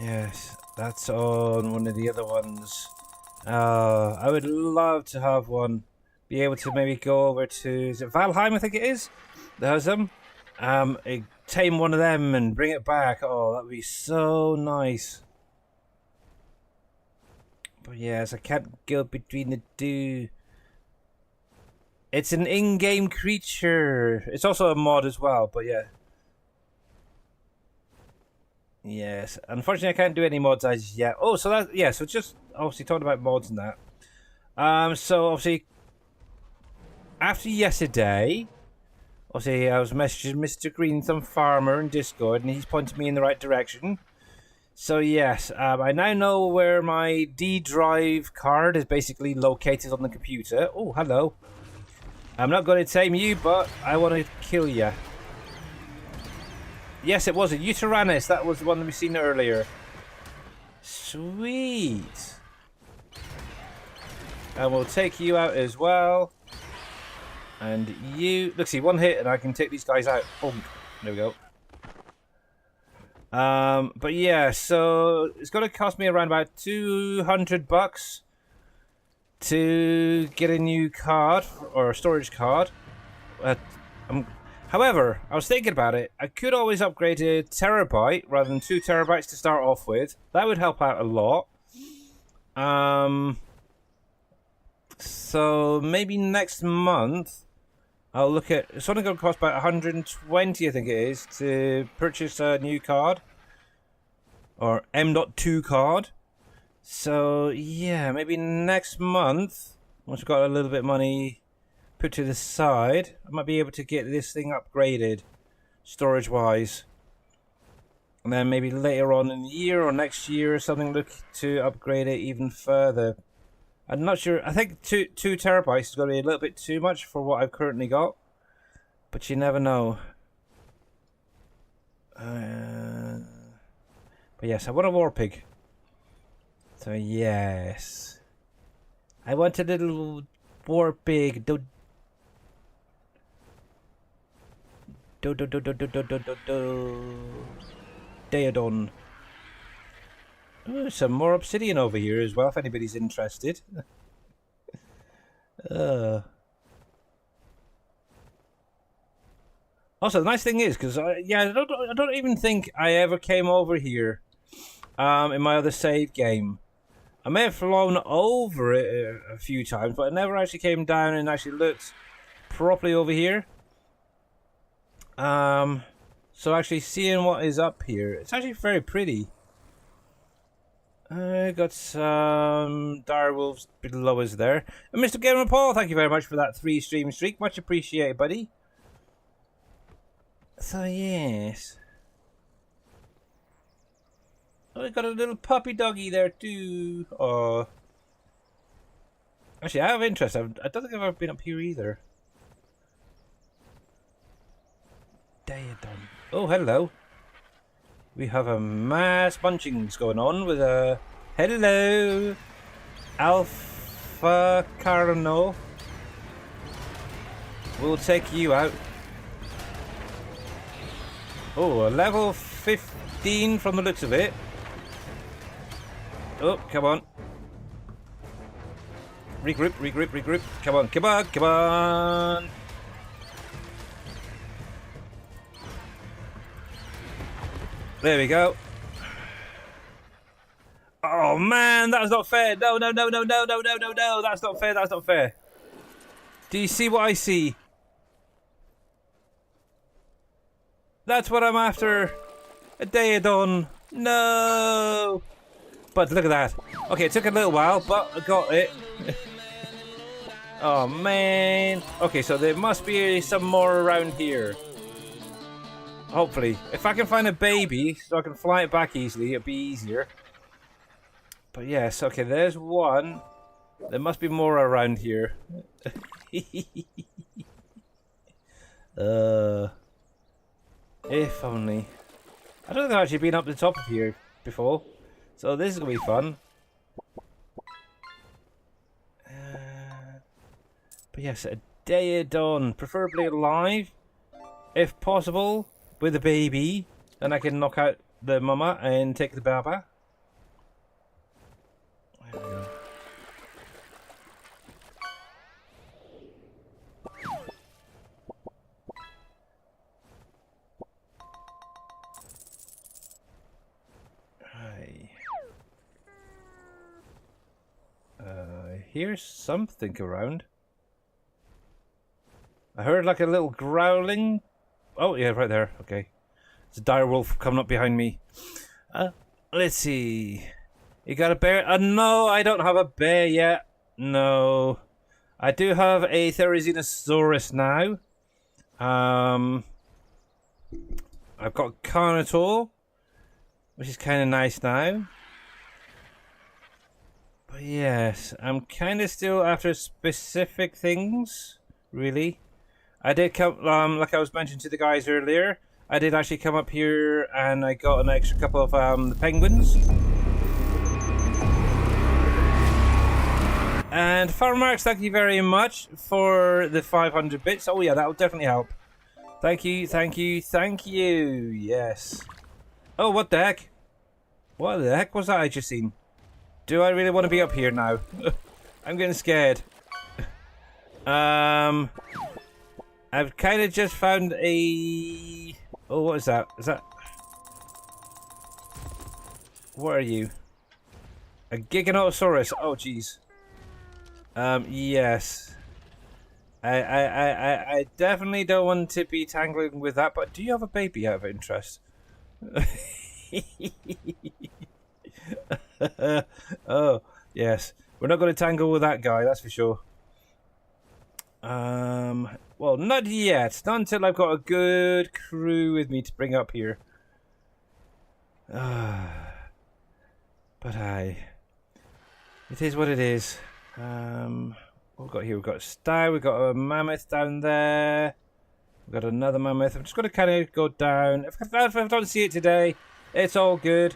Yes, that's on one of the other ones. I would love to have one. Be able to maybe go over to, is it Valheim, I think it is? That has them. Tame one of them and bring it back. Oh, that would be so nice. But yes, I can't go between the two. It's an in-game creature. It's also a mod as well, but yeah. Yes, unfortunately I can't do any mods as yet. Oh, so that, yeah, so just obviously talking about mods and that. So obviously, after yesterday, obviously I was messaging Mr. Green Thumb Farmer in Discord, and he's pointed me in the right direction. So yes, I now know where my D drive card is basically located on the computer. Oh, hello. I'm not going to tame you, but I want to kill you. Yes, it was a Uteranus. That was the one that we seen earlier. Sweet. And we'll take you out as well. And you... Look, see, one hit and I can take these guys out. Boom. There we go. But yeah, so it's going to cost me around about $200 to get a new card or a storage card. However, I was thinking about it. I could always upgrade to terabyte rather than 2 terabytes to start off with. That would help out a lot. So maybe next month I'll look at, it's only going to cost about 120, I think it is, to purchase a new card. Or M.2 card. So, yeah, maybe next month, once we've got a little bit of money put to the side, I might be able to get this thing upgraded, storage-wise. And then maybe later on in the year or next year or something, look to upgrade it even further. I'm not sure. I think 2 terabytes is going to be a little bit too much for what I've currently got. But you never know. But yes, I want a war pig. So yes. I want a little war pig. Do. Deodon. Oh, some more obsidian over here as well, if anybody's interested. Also, the nice thing is, because I don't even think I ever came over here in my other save game. I may have flown over it a few times, but I never actually came down and actually looked properly over here. So actually seeing what is up here, it's actually very pretty. I got some direwolves below us there. And Mr. Gamer Paul, thank you very much for that 3 stream streak. Much appreciated, buddy. So, yes. Oh, we got a little puppy doggy there, too. Oh. Actually, I have interest. I don't think I've ever been up here either. Diadon. Oh, hello. We have a mass bunchings going on with a... Hello! Alpha Carno. We'll take you out. Oh, a level 15 from the looks of it. Oh, come on. Regroup, regroup, regroup. Come on, come on, come on. There we go. Oh man, that's not fair. No, no, no, no, no, no, no, no, no. That's not fair, that's not fair. Do you see what I see? That's what I'm after. A Daedon. No. But look at that. Okay, it took a little while, but I got it. Oh man. Okay, so there must be some more around here. Hopefully. If I can find a baby so I can fly it back easily, it'll be easier. But yes, okay, there's one. There must be more around here. If only. I don't think I've actually been up the top of here before. So this is going to be fun. But yes, a Daedon. Preferably alive. If possible. With a baby. Then I can knock out the mama and take the baba. There we go. Here's something around. I heard like a little growling. Oh, yeah, right there. Okay. It's a dire wolf coming up behind me. Let's see. You got a bear? No, I don't have a bear yet. No. I do have a Therizinosaurus now. I've got Carnotaur, which is kind of nice now. But yes, I'm kind of still after specific things, really. I did come, like I was mentioning to the guys earlier, I did actually come up here and I got an extra couple of the penguins. And Farmarks, thank you very much for the 500 bits. Oh yeah, that will definitely help. Thank you, thank you, thank you. Yes. Oh, what the heck? What the heck was that I just seen? Do I really want to be up here now? I'm getting scared. I've kind of just found a... Oh, what is that? Is that... What are you? A Giganotosaurus. Oh, jeez. Yes. I definitely don't want to be tangling with that, but do you have a baby out of interest? Oh, yes. We're not going to tangle with that guy, that's for sure. Well, not yet. Not until I've got a good crew with me to bring up here. But it is what it is. What we've got here? We've got a stag. We've got a mammoth down there. We've got another mammoth. I'm just going to kind of go down. If I don't see it today, it's all good.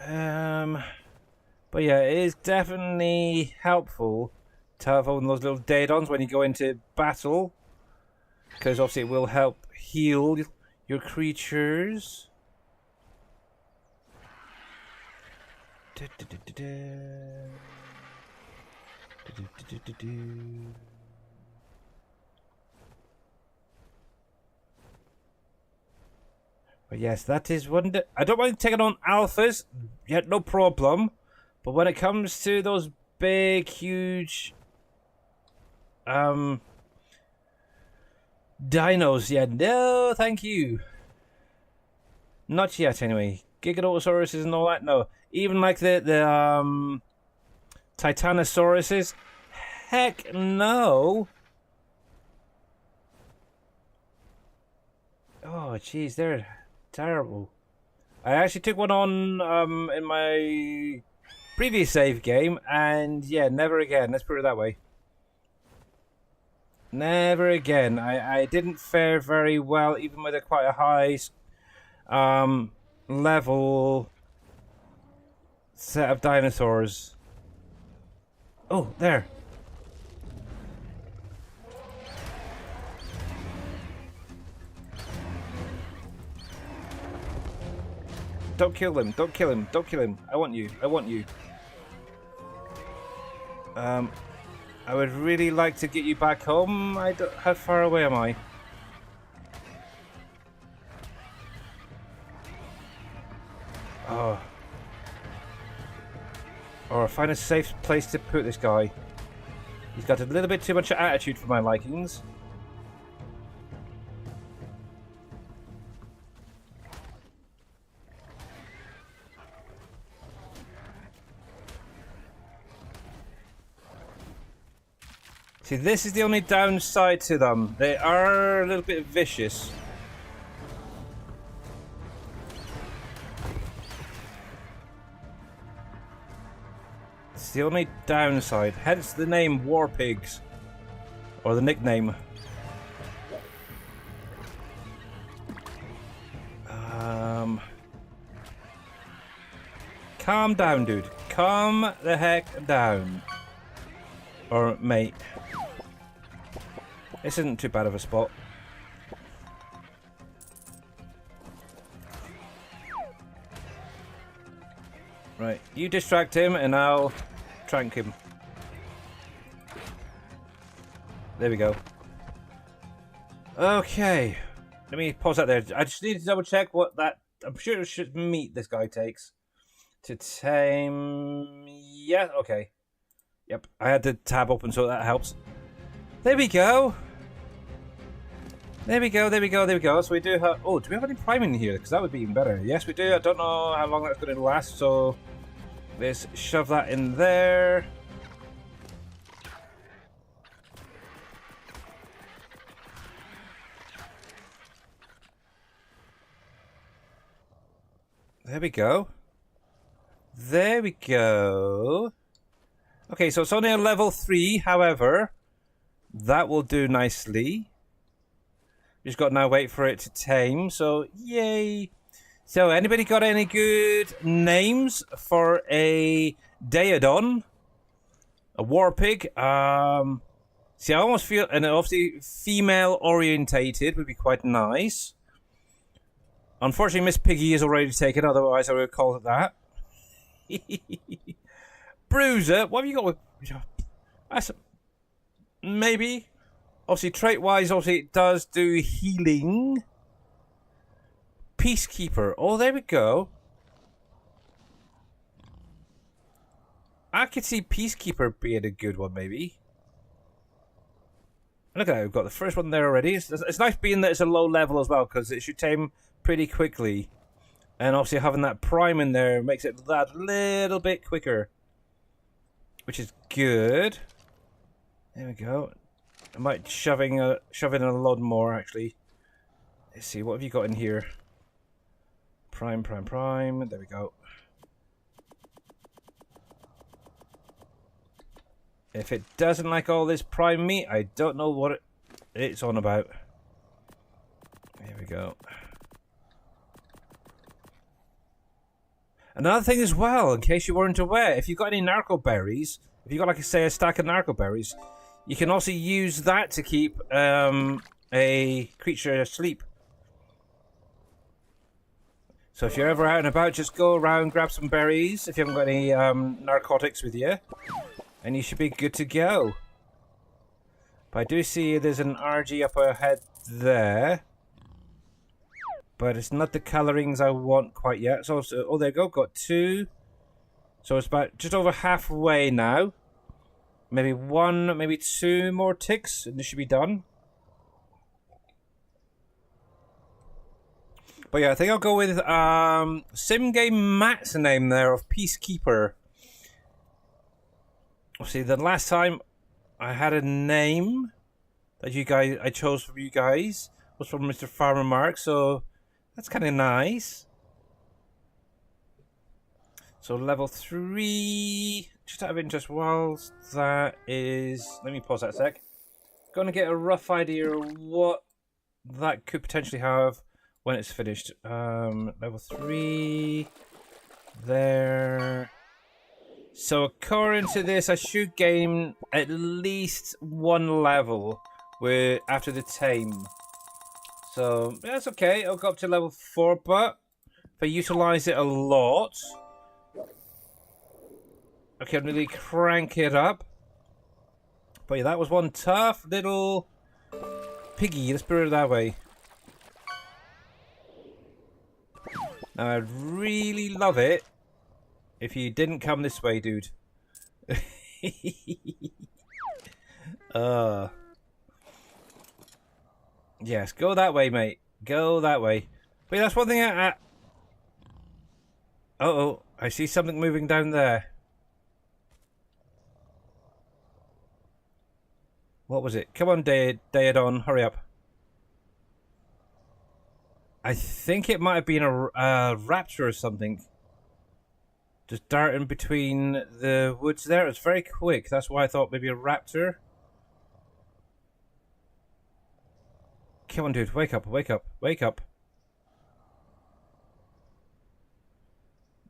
But yeah, it is definitely helpful to have all those little dead-ons when you go into battle, because obviously it will help heal your creatures. But yes, that is one. I don't mind taking on alphas, yet no problem. But when it comes to those big, huge, dinos, yeah, no, thank you. Not yet, anyway. Giganotosauruses and all that, no. Even like the Titanosauruses, heck no. Oh, jeez, they're terrible. I actually took one on in my previous save game, and yeah, never again. Let's put it that way. Never again. I didn't fare very well, even with quite a high level set of dinosaurs. Oh, there. Don't kill him. Don't kill him. Don't kill him. I want you. I want you. I would really like to get you back home. How far away am I? Oh. Or find a safe place to put this guy. He's got a little bit too much attitude for my likings. See, this is the only downside to them. They are a little bit vicious. It's the only downside. Hence the name War Pigs. Or the nickname. Calm down, dude. Calm the heck down. Or, mate. This isn't too bad of a spot. Right, you distract him and I'll trank him. There we go. Okay. Let me pause that there. I just need to double check what that... I'm sure it should meat this guy takes. To tame... Yeah, okay. Yep, I had the tab open so that helps. There we go. There we go, there we go, there we go. So we do have... Oh, do we have any prime in here? Because that would be even better. Yes, we do. I don't know how long that's going to last, so... Let's shove that in there. There we go. There we go. Okay, so it's only a level 3, however. That will do nicely. Just got to now wait for it to tame, so yay. So, anybody got any good names for a Daedon? A War Pig? See, I almost feel, and obviously female orientated would be quite nice. Unfortunately, Miss Piggy is already taken, otherwise I would call it that. Bruiser, what have you got with... That's... Maybe. Obviously, trait-wise, obviously, it does do healing. Peacekeeper. Oh, there we go. I could see Peacekeeper being a good one, maybe. Look at that, we've got the first one there already. It's nice being that it's a low level as well, because it should tame pretty quickly. And obviously having that prime in there makes it that little bit quicker. Which is good. There we go. I might shove in a lot more, actually. Let's see, what have you got in here? Prime. There we go. If it doesn't like all this prime meat, I don't know what it's on about. Here we go. Another thing as well, in case you weren't aware, if you've got any narco berries, if you've got, like, say, a stack of narco berries, you can also use that to keep a creature asleep. So if you're ever out and about, just go around, grab some berries, if you haven't got any narcotics with you, and you should be good to go. But I do see there's an RG up ahead there. But it's not the colorings I want quite yet. So, oh, there you go. Got 2. So it's about just over halfway now. Maybe 1, maybe 2 more ticks, and this should be done. But yeah, I think I'll go with SimGame Matt's name there of Peacekeeper. See, the last time I had a name that I chose for you guys was from Mr. Farmer Mark, so that's kind of nice. So level 3, just out of interest, whilst that is... Let me pause that a sec. Going to get a rough idea of what that could potentially have when it's finished. Level 3, there. So according to this, I should gain at least 1 level after the tame. So that's okay. I'll go up to level 4, but if I utilize it a lot, I can really crank it up. But yeah, that was one tough little piggy. Let's put it that way. Now I'd really love it if you didn't come this way, dude. Yes, go that way, mate. Go that way. But yeah, that's one thing Uh-oh, I see something moving down there. What was it? Come on, Daedon, hurry up. I think it might have been a raptor or something. Just darting between the woods there. It's very quick. That's why I thought maybe a raptor. Come on, dude. Wake up, wake up, wake up.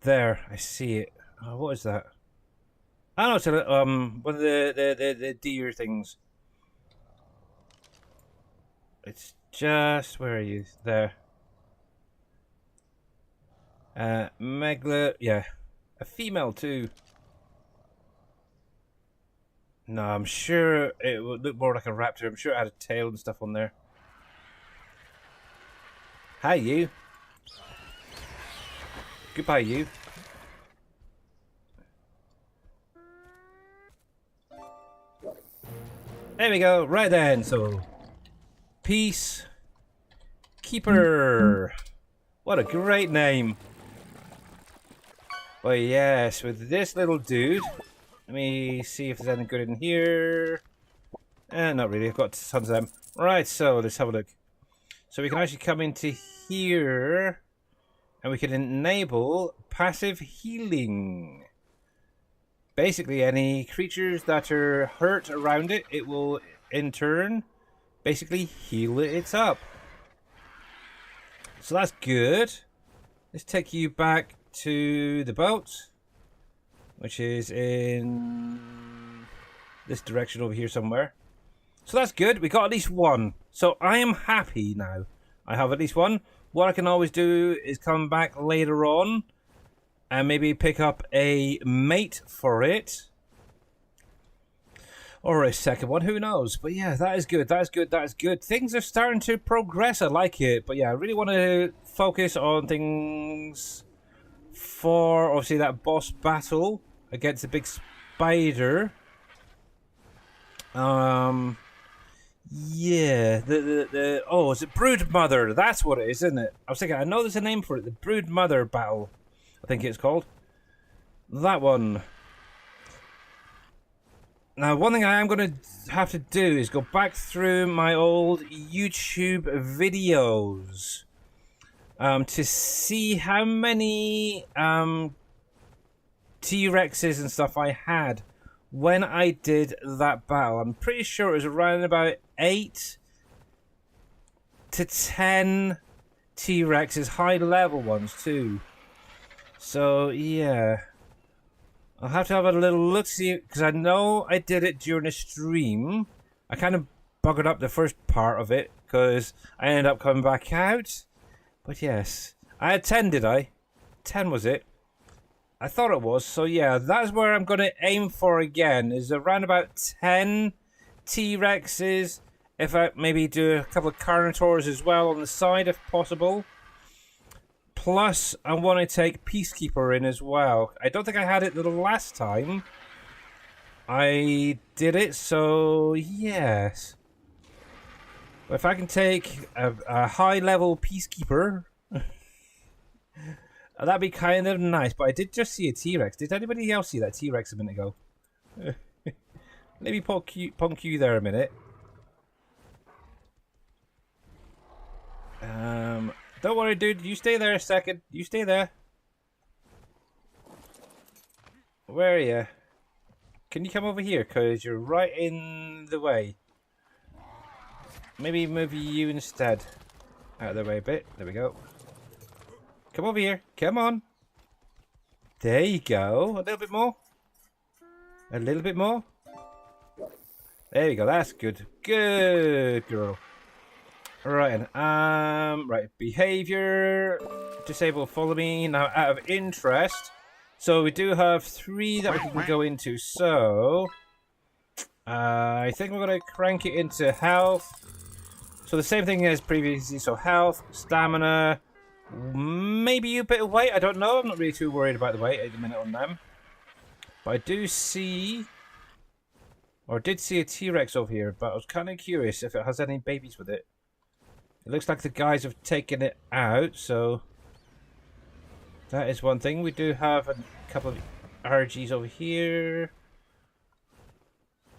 There, I see it. Oh, what is that? I know it's a one of the deer things. It's just, where are you? There. Megla, yeah. A female too. No, I'm sure it would look more like a raptor. I'm sure it had a tail and stuff on there. Hi, you. Goodbye, you. There we go. Right then, so Peace Keeper. What a great name. Well, yes, with this little dude. Let me see if there's anything good in here. Not really. I've got tons of them. Right, so let's have a look. So we can actually come into here, and we can enable passive healing. Basically, any creatures that are hurt around it, it will in turn basically heal it up. So that's good. Let's take you back to the boat, which is in this direction over here somewhere. So that's good. We got at least 1. So I am happy now. I have at least 1. What I can always do is come back later on and maybe pick up a mate for it. Or a second one, who knows? But yeah, that is good, that is good, that is good. Things are starting to progress, I like it. But yeah, I really want to focus on things for, obviously, that boss battle against the big spider. Yeah, oh, is it Brood Mother? That's what it is, isn't it? I was thinking, I know there's a name for it. The Brood Mother battle, I think it's called. That one. Now, one thing I am going to have to do is go back through my old YouTube videos to see how many T-Rexes and stuff I had when I did that battle. I'm pretty sure it was around about 8 to 10 T-Rexes, high level ones too. So yeah, I'll have to have a little look, see, because I know I did it during a stream. I kind of buggered up the first part of it because I ended up coming back out. But yes, I had 10, did I? 10 was it? I thought it was. So yeah, that's where I'm going to aim for again, is around about 10 T-Rexes. If I maybe do a couple of Carnotaurs as well on the side if possible. Plus, I want to take Peacekeeper in as well. I don't think I had it the last time I did it, so yes. But if I can take a high-level Peacekeeper, that'd be kind of nice. But I did just see a T-Rex. Did anybody else see that T-Rex a minute ago? Maybe punk you there a minute. Don't worry, dude. You stay there a second. You stay there. Where are you? Can you come over here? Because you're right in the way. Maybe move you instead. Out of the way a bit. There we go. Come over here. Come on. There you go. A little bit more. A little bit more. There you go. That's good. Good girl. Right, right, behavior, disable, follow me. Now, out of interest, so we do have 3 that we can go into, so I think we're going to crank it into health. So the same thing as previously, so health, stamina, maybe a bit of weight, I don't know, I'm not really too worried about the weight at the minute on them. But I do see, or did see a T-Rex over here, but I was kind of curious if it has any babies with it. It looks like the guys have taken it out, so that is one thing. We do have a couple of RGs over here.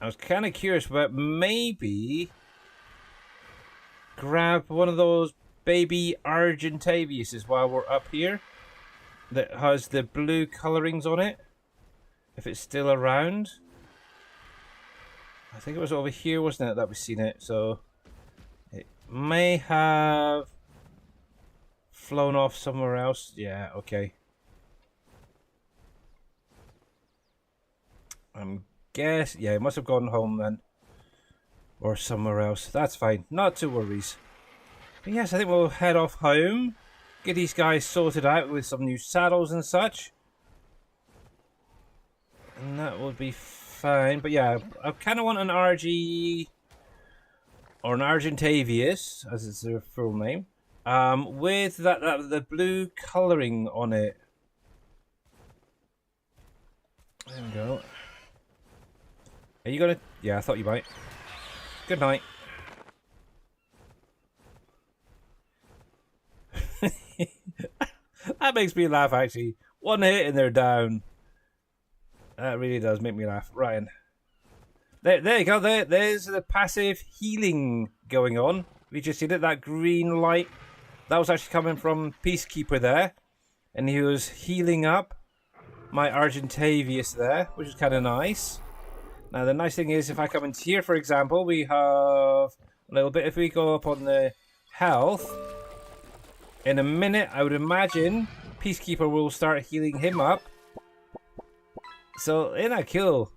I was kind of curious about maybe grab one of those baby Argentaviuses while we're up here that has the blue colorings on it, if it's still around. I think it was over here, wasn't it, that we've seen it, so it may have flown off somewhere else. Yeah, okay. I'm guess. Yeah, it must have gone home then. Or somewhere else. That's fine. Not to worries. But yes, I think we'll head off home. Get these guys sorted out with some new saddles and such. And that would be fine. But yeah, I kind of want an RG... or an Argentavius, as it's their full name. With the blue colouring on it. There we go. Are you gonna... Yeah, I thought you might. Good night. That makes me laugh, actually. One hit and they're down. That really does make me laugh. Ryan. There you go. There's the passive healing going on. We just seen it. That green light. That was actually coming from Peacekeeper there. And he was healing up my Argentavius there, which is kind of nice. Now, the nice thing is, if I come into here, for example, we have a little bit. If we go up on the health, in a minute, I would imagine Peacekeeper will start healing him up. So, isn't that cool?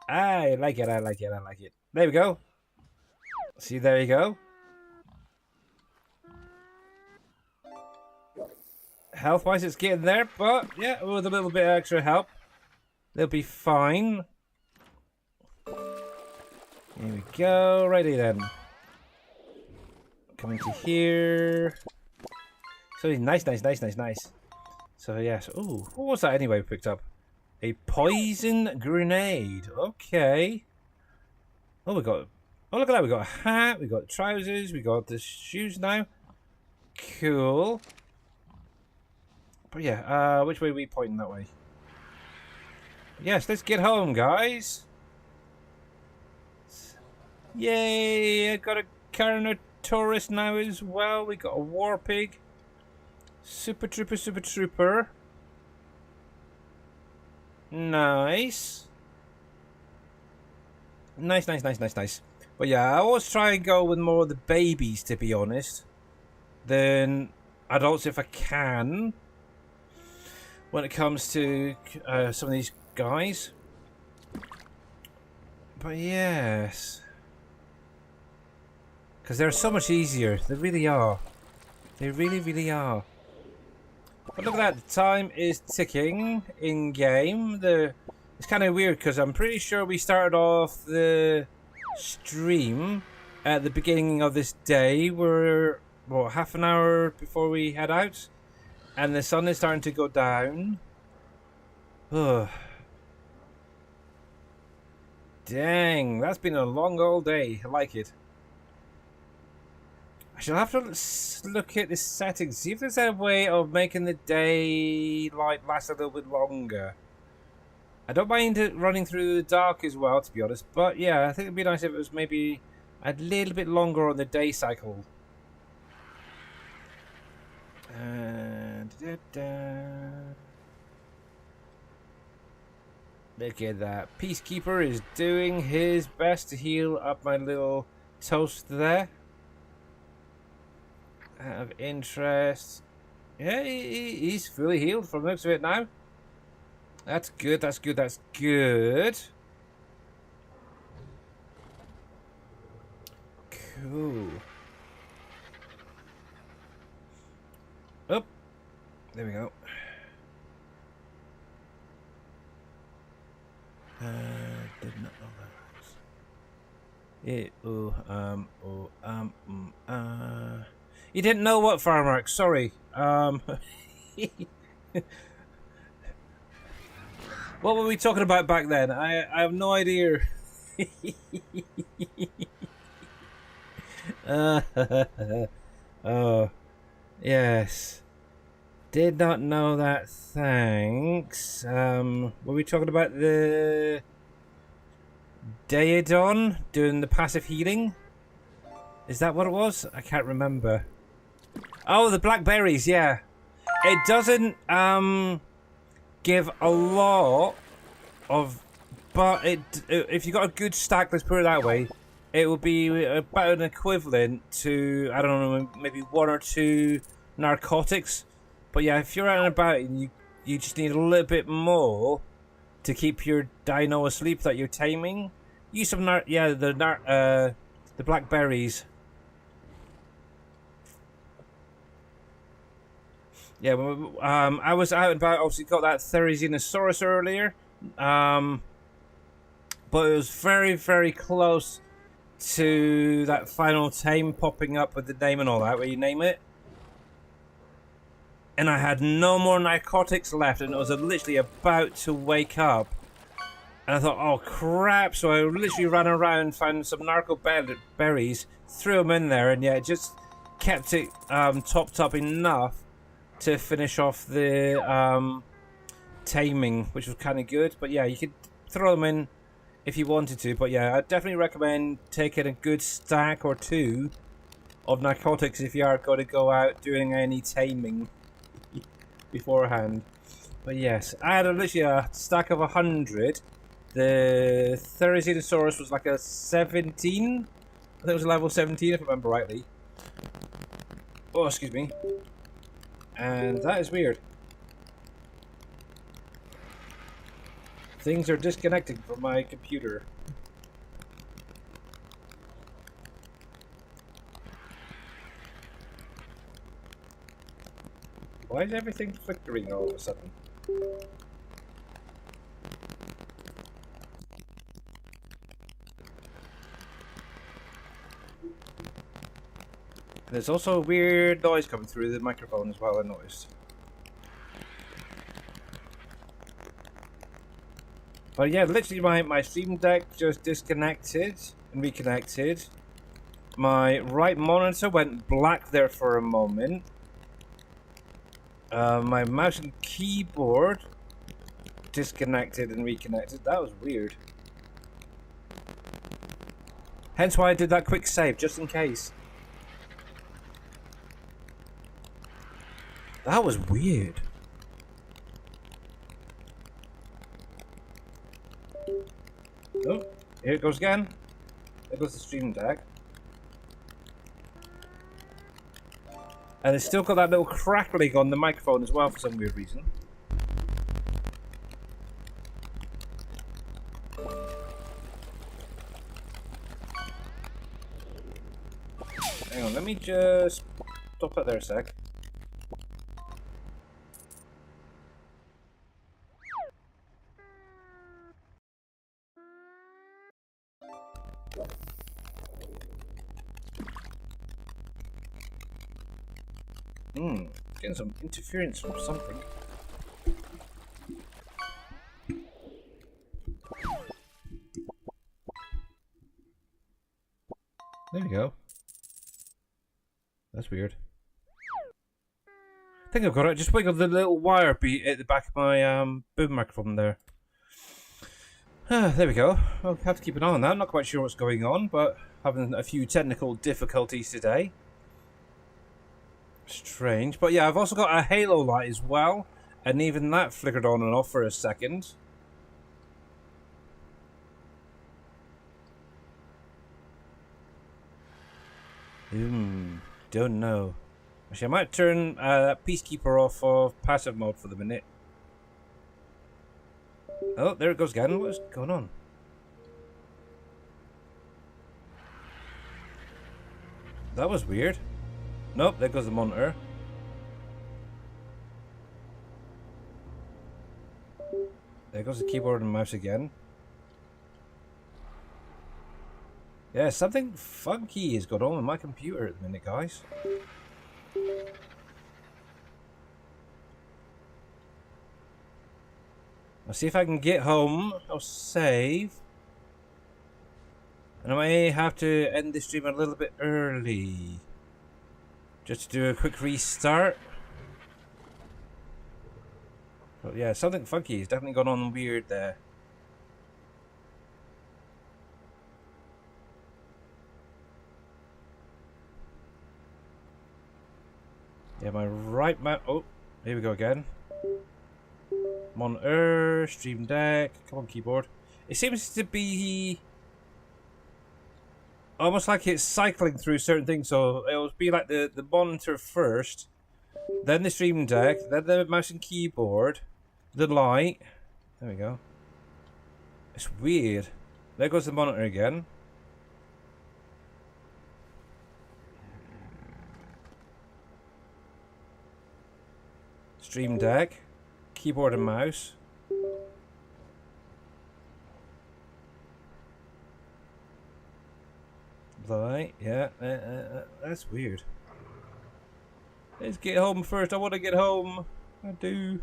I like it, I like it, I like it. There we go. See, there you go. Health-wise, it's getting there, but yeah, with a little bit of extra help, they'll be fine. Here we go. Righty then. Coming to here. So nice. So yes. Ooh, what was that anyway we picked up? A poison grenade. Okay. Oh, we got... Oh, look at that. We got a hat. We got trousers. We got the shoes now. Cool. But yeah, which way are we pointing that way? Yes, let's get home, guys. Yay! I got a Carnotaurus now as well. We got a War Pig. Super Trooper. Nice. Nice, nice, nice, nice, nice. But yeah, I always try and go with more of the babies, to be honest, than adults if I can. When it comes to some of these guys. But yes. Because they're so much easier. They really are. They really, really are. But look at that. The time is ticking in-game. It's kind of weird because I'm pretty sure we started off the stream at the beginning of this day. We're, what, half an hour before we head out? And the sun is starting to go down. Ugh. Dang, that's been a long old day. I like it. I shall have to look at the settings, see if there's a way of making the daylight last a little bit longer. I don't mind it running through the dark as well, to be honest. But yeah, I think it'd be nice if it was maybe a little bit longer on the day cycle. Look at that. Peacekeeper is doing his best to heal up my little toast there. Out of interest. Yeah, he's fully healed from the looks of it now. That's good, that's good, that's good. Cool. Oh, there we go. Did not know that. You didn't know what Farmark, sorry. What were we talking about back then? I have no idea. Oh, yes. Did not know that, thanks. Were we talking about the Daedon doing the passive healing? Is that what it was? I can't remember. Oh, the blackberries, yeah. It doesn't give a lot of, but if you got a good stack, let's put it that way, it will be about an equivalent to, I don't know, maybe 1 or 2 narcotics. But yeah, if you're out and about and you just need a little bit more to keep your dino asleep that you're taming, use some the blackberries. Yeah, I was out and about. Obviously, got that Therizinosaurus earlier, but it was very, very close to that final tame popping up with the name and all that, where you name it. And I had no more narcotics left, and it was literally about to wake up. And I thought, oh crap! So I literally ran around, found some narco berries, threw them in there, and yeah, it just kept it topped up enough to finish off the taming, which was kind of good. But yeah, you could throw them in if you wanted to. But yeah, I definitely recommend taking a good stack or 2 of narcotics if you are going to go out doing any taming beforehand. But yes, I had literally a stack of 100. The Therizinosaurus was like a 17. I think it was level 17 if I remember rightly. Oh, excuse me. And that is weird. Things are disconnecting from my computer. Why is everything flickering all of a sudden? There's also a weird noise coming through the microphone as well, I noticed. But yeah, literally my Steam Deck just disconnected and reconnected. My right monitor went black there for a moment. My mouse and keyboard disconnected and reconnected. That was weird. Hence why I did that quick save, just in case. That was weird. Oh, Here it goes again. There goes the stream deck. And it's still got that little crackling on the microphone as well for some weird reason. Hang on, let me just stop that there a sec. Getting some interference from something. There we go. That's weird. I think I've got it. Just wiggle the little wire beat at the back of my boom microphone there. There we go. I'll have to keep an eye on that. I'm not quite sure what's going on, but having a few technical difficulties today. Strange. But yeah, I've also got a halo light as well, and even that flickered on and off for a second. Don't know. Actually, I might turn Peacekeeper off of passive mode for the minute. Oh, there it goes again. What is going on? That was weird. Nope, there goes the monitor. There goes the keyboard and mouse again. Yeah, something funky is going on with my computer at the minute, guys. I'll see if I can get home. I'll save. And I may have to end the stream a little bit early. Just to do a quick restart. But yeah, something funky is definitely going on weird there. Yeah, my right mouse. Oh, here we go again. Monitor, stream deck. Come on, keyboard. It seems to be almost like it's cycling through certain things. So it'll be like the monitor first, then the stream deck, then the mouse and keyboard, the light. There we go. It's weird. There goes the monitor again. Stream deck, keyboard and mouse. Light, yeah, that's weird. Let's get home first. I want to get home. I do.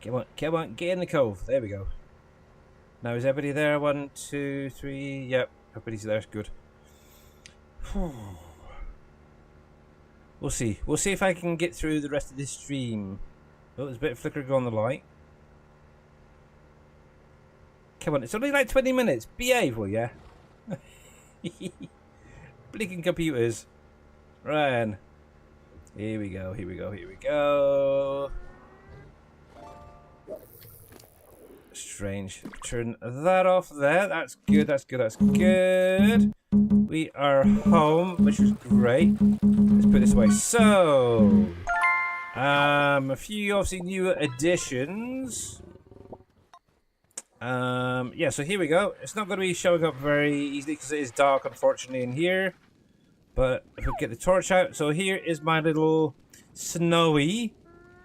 Come on, get in the cove. There we go. Now, is everybody there? 1, 2, 3. Yep, everybody's there. Good. We'll see. We'll see if I can get through the rest of this stream. Oh, there's a bit of flickering on the light. Come on, it's only like 20 minutes. Behave, will ya? Blinking computers. Right. Here we go, here we go, here we go. Strange. Turn that off there. That's good, that's good, that's good. We are home, which is great. Let's put it this way. So, a few obviously new additions. Yeah, so here we go. It's not going to be showing up very easily because it is dark, unfortunately, in here. But if we get the torch out, so here is my little snowy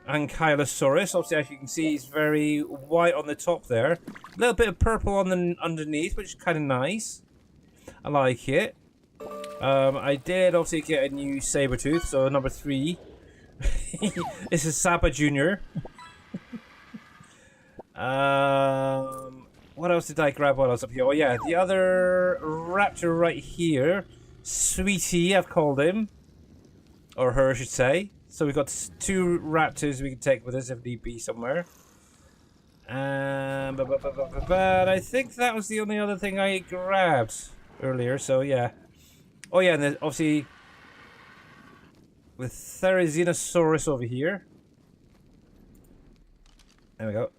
Ankylosaurus. Obviously, as you can see, he's very white on the top there. A little bit of purple on the underneath, which is kind of nice. I like it. I did obviously get a new Sabertooth, so number 3. This is Sapa Jr. What else did I grab? What else up here? Oh yeah, the other raptor right here. Sweetie, I've called him. Or her, I should say. So we've got 2 raptors we can take with us if need be somewhere. But I think that was the only other thing I grabbed earlier, so yeah. Oh yeah, and then obviously with Therizinosaurus over here. There we go.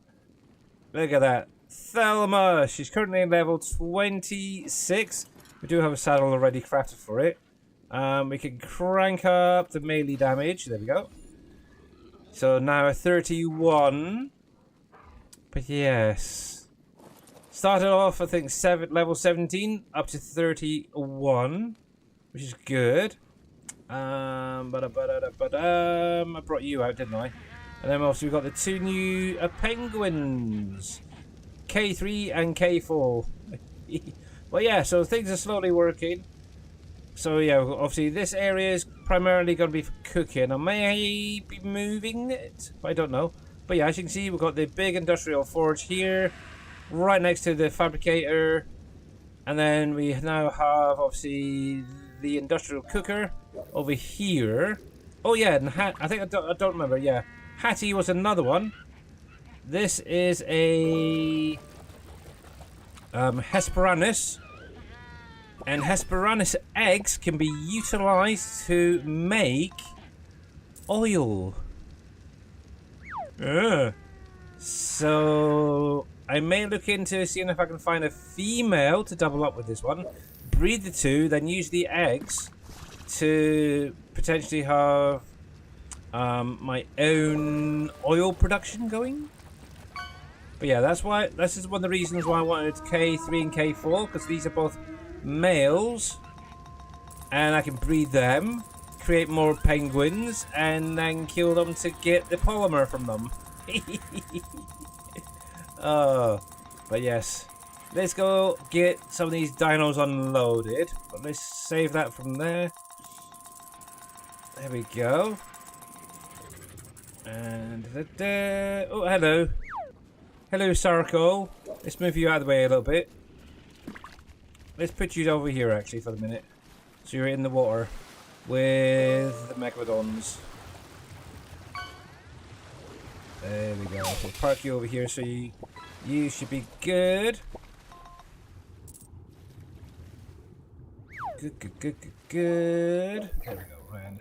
Look at that. Thelma! She's currently level 26. We do have a saddle already crafted for it. We can crank up the melee damage. There we go. So now 31. But yes. Started off, I think, level 17 up to 31. Which is good. I brought you out, didn't I? And then also we've got the two new penguins. K3 and K4. Well, yeah, so things are slowly working. So, yeah, obviously this area is primarily going to be for cooking. I may be moving it, but I don't know. But yeah, as you can see, we've got the big industrial forge here, right next to the fabricator. And then we now have, obviously, the industrial cooker over here. Oh, yeah, and I think I don't remember, yeah. Hattie was another one. This is a Hesperornis. And Hesperornis eggs can be utilized to make oil. So I may look into seeing if I can find a female to double up with this one. Breed the two, then use the eggs to potentially have my own oil production going. But yeah, this is one of the reasons why I wanted K3 and K4, because these are both males, and I can breed them, create more penguins, and then kill them to get the polymer from them. But yes, let's go get some of these dinos unloaded. But let's save that from there. There we go. And oh, hello. Hello, Sarko. Let's move you out of the way a little bit. Let's put you over here, actually, for the minute. So you're in the water with the Megalodons. There we go. We'll park you over here so you should be good. Good. There we go, man.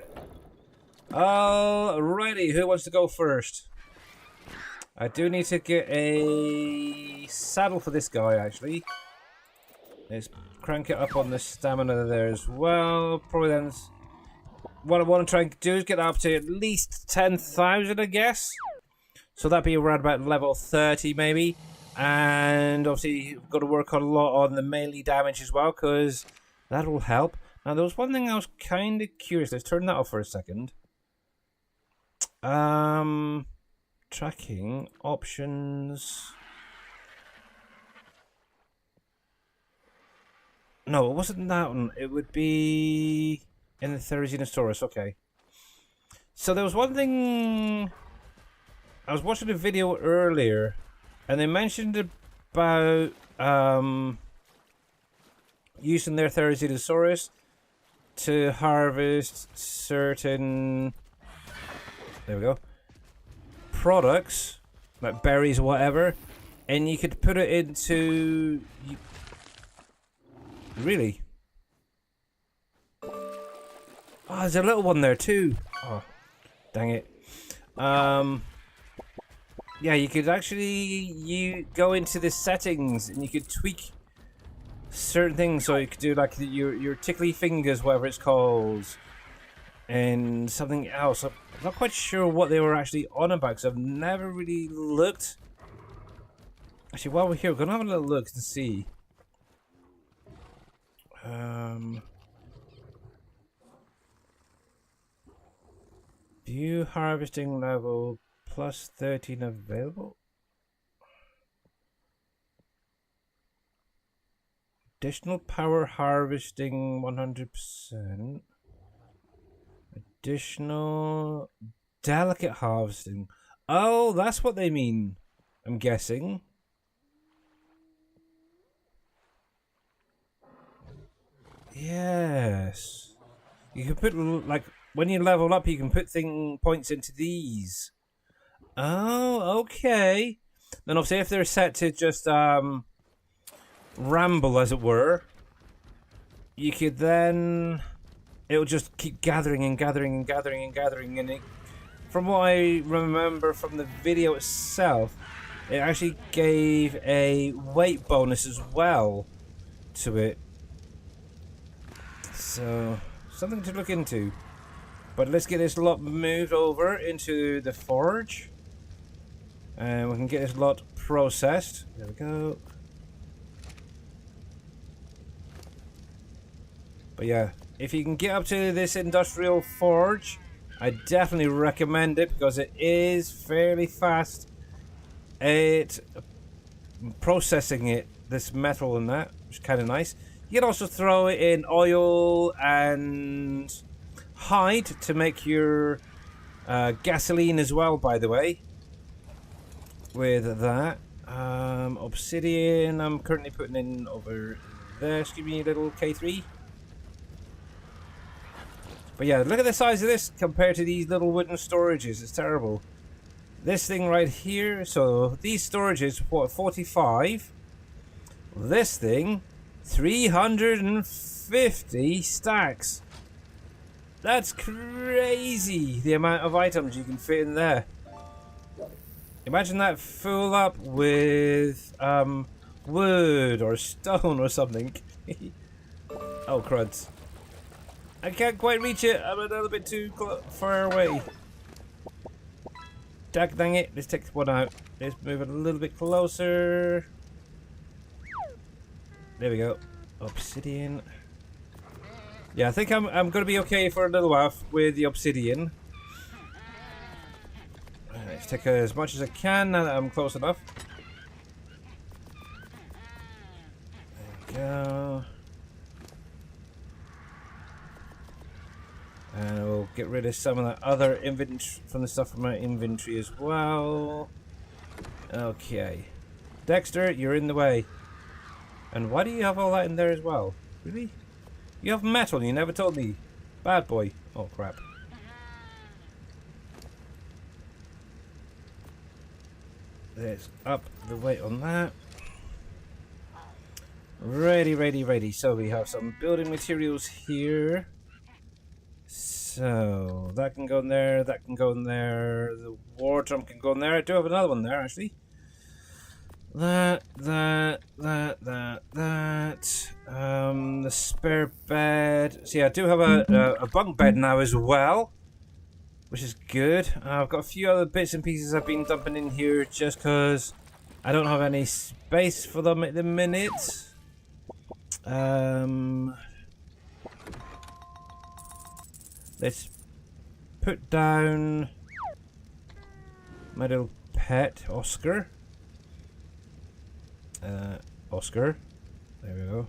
Alrighty, who wants to go first? I do need to get a saddle for this guy, actually. Let's crank it up on the stamina there as well. Probably then, what I want to try and do is get that up to at least 10,000, I guess. So that'd be around about level 30, maybe. And obviously, we've got to work a lot on the melee damage as well, because that will help. Now, there was one thing I was kind of curious. Let's turn that off for a second. Tracking options. No, it wasn't that one. It would be in the Therizinosaurus. Okay. So there was one thing. I was watching a video earlier, and they mentioned about using their Therizinosaurus to harvest certain. There we go. Products like berries or whatever, and you could put it into. Really? Oh, there's a little one there too. Oh, dang it. Yeah, you could actually go into the settings and you could tweak certain things. So you could do like your tickly fingers, whatever it's called, and something else. I'm not quite sure what they were actually on about because I've never really looked. Actually, while we're here, we're gonna have a little look and see. View harvesting level plus 13 available. Additional power harvesting 100%. Additional delicate harvesting. Oh, that's what they mean, I'm guessing. Yes. You can put, like, when you level up, you can put points into these. Oh, okay. Then obviously if they're set to just, ramble, as it were, you could then it'll just keep gathering and gathering and gathering and gathering, and it, from what I remember from the video itself, it actually gave a weight bonus as well to it. So, something to look into. But let's get this lot moved over into the forge. And we can get this lot processed. There we go. But yeah, if you can get up to this industrial forge, I definitely recommend it because it is fairly fast at processing it, this metal and that, which is kind of nice. You can also throw it in oil and hide to make your gasoline as well, by the way. With that, obsidian, I'm currently putting in over there. Just give me a little K3. But yeah, look at the size of this compared to these little wooden storages. It's terrible. This thing right here, so these storages, what, 45? This thing, 350 stacks. That's crazy, the amount of items you can fit in there. Imagine that full up with wood or stone or something. Oh, cruds. I can't quite reach it. I'm a little bit too far away. Dang it. Let's take one out. Let's move it a little bit closer. There we go. Obsidian. Yeah, I think I'm going to be okay for a little while with the obsidian. Let's take as much as I can now that I'm close enough. There we go. And we'll get rid of some of that other inventory from the stuff from my inventory as well. Okay. Dexter, you're in the way. And why do you have all that in there as well? Really? You have metal, you never told me. Bad boy. Oh crap. Let's up the weight on that. Ready. So we have some building materials here. So that can go in there, that can go in there, the war drum can go in there. I do have another one there actually. That. The spare bed. See, I do have a bunk bed now as well, which is good. I've got a few other bits and pieces I've been dumping in here just because I don't have any space for them at the minute. Let's put down my little pet, Oscar. Oscar. There we go.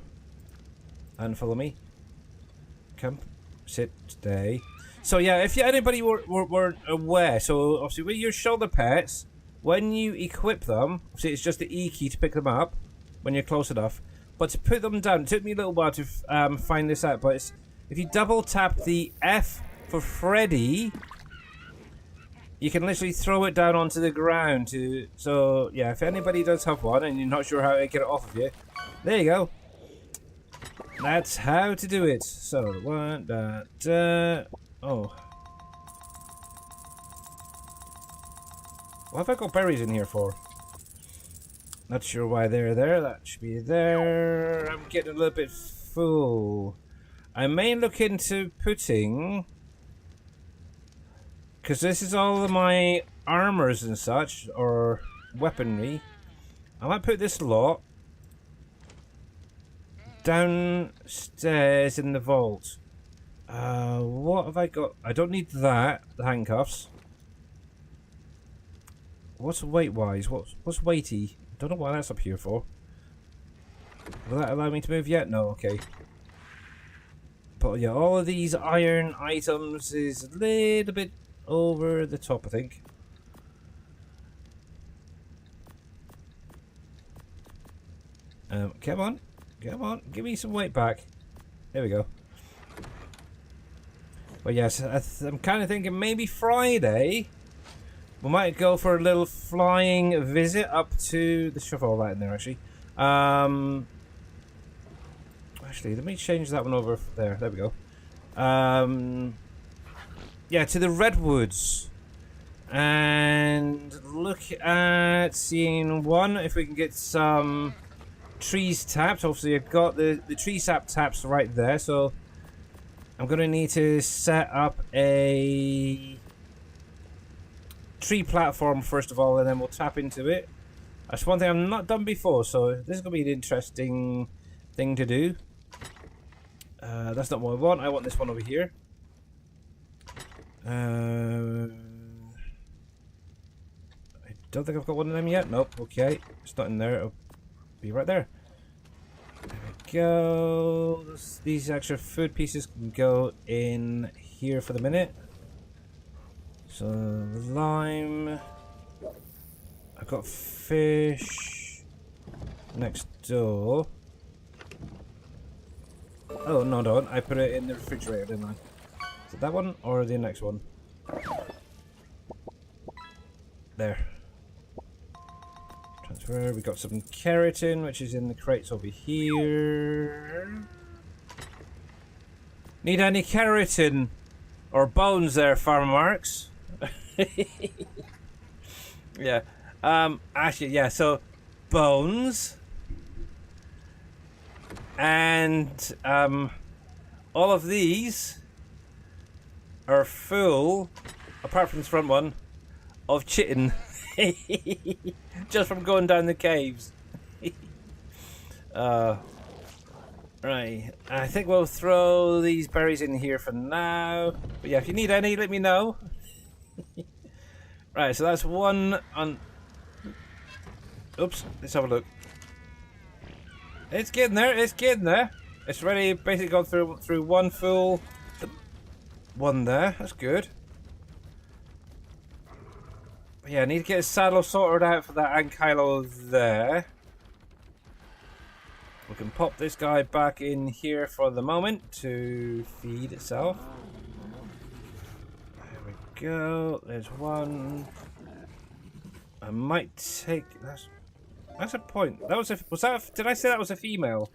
And follow me. Come. Sit. Stay. So yeah, if anybody weren't aware, so obviously with your shoulder pets, when you equip them, obviously it's just the E key to pick them up when you're close enough. But to put them down, it took me a little while to find this out, but it's, if you double tap the F for Freddy, you can literally throw it down onto the ground. So yeah, if anybody does have one and you're not sure how to get it off of you, there you go. That's how to do it. So one, oh, what have I got berries in here for? Not sure why they're there. That should be there. I'm getting a little bit full. I may look into putting, because this is all of my armors and such, or weaponry. I might put this lot downstairs in the vault. What have I got? I don't need that. The handcuffs. What's weight-wise? What's weighty? I don't know what that's up here for. Will that allow me to move yet? No. Okay. But yeah, all of these iron items is a little bit over the top, I think. Come on, give me some weight back. There we go. But yes, I'm kind of thinking maybe Friday we might go for a little flying visit up to the shove all that in there actually. Actually, let me change that one over there. There we go. Yeah, to the redwoods. And look at seeing one, if we can get some trees tapped. Obviously, I've got the tree sap taps right there, so I'm going to need to set up a tree platform first of all, and then we'll tap into it. That's one thing I've not done before, so this is going to be an interesting thing to do. That's not what I want. I want this one over here. I don't think I've got one of them yet. Nope. Okay. It's not in there. It'll be right there. There we go. These extra food pieces can go in here for the minute. So, lime. I've got fish next door. Oh, no, don't. I put it in the refrigerator, didn't I? Is it that one or the next one? There. Transfer. We got some keratin, which is in the crates over here. Need any keratin or bones there, Farmer Marks? Yeah. Actually, yeah. So bones and all of these are full, apart from this front one, of chitin. Just from going down the caves. Right, I think we'll throw these berries in here for now. But yeah, if you need any, let me know. Right, so that's one on... Oops, let's have a look. It's getting there, it's getting there. It's already basically gone through one full... One there, that's good. But yeah, I need to get a saddle sorted out for that ankylo there. We can pop this guy back in here for the moment to feed itself. There we go. There's one. I might take... That's a point. That was a... Was that... Did I say that was a female?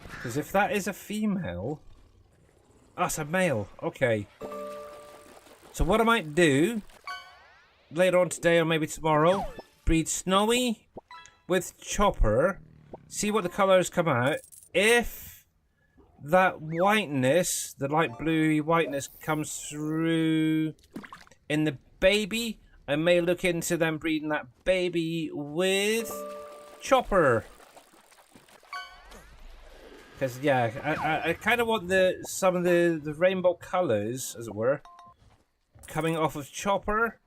Because if that is a female... Oh, it's a male. Okay. So what I might do... Later on today or maybe tomorrow... Breed Snowy with Chopper... See what the colours come out. If that whiteness, the light bluey whiteness, comes through in the baby, I may look into them breeding that baby with Chopper. Because yeah, I kind of want some of the rainbow colours, as it were, coming off of Chopper,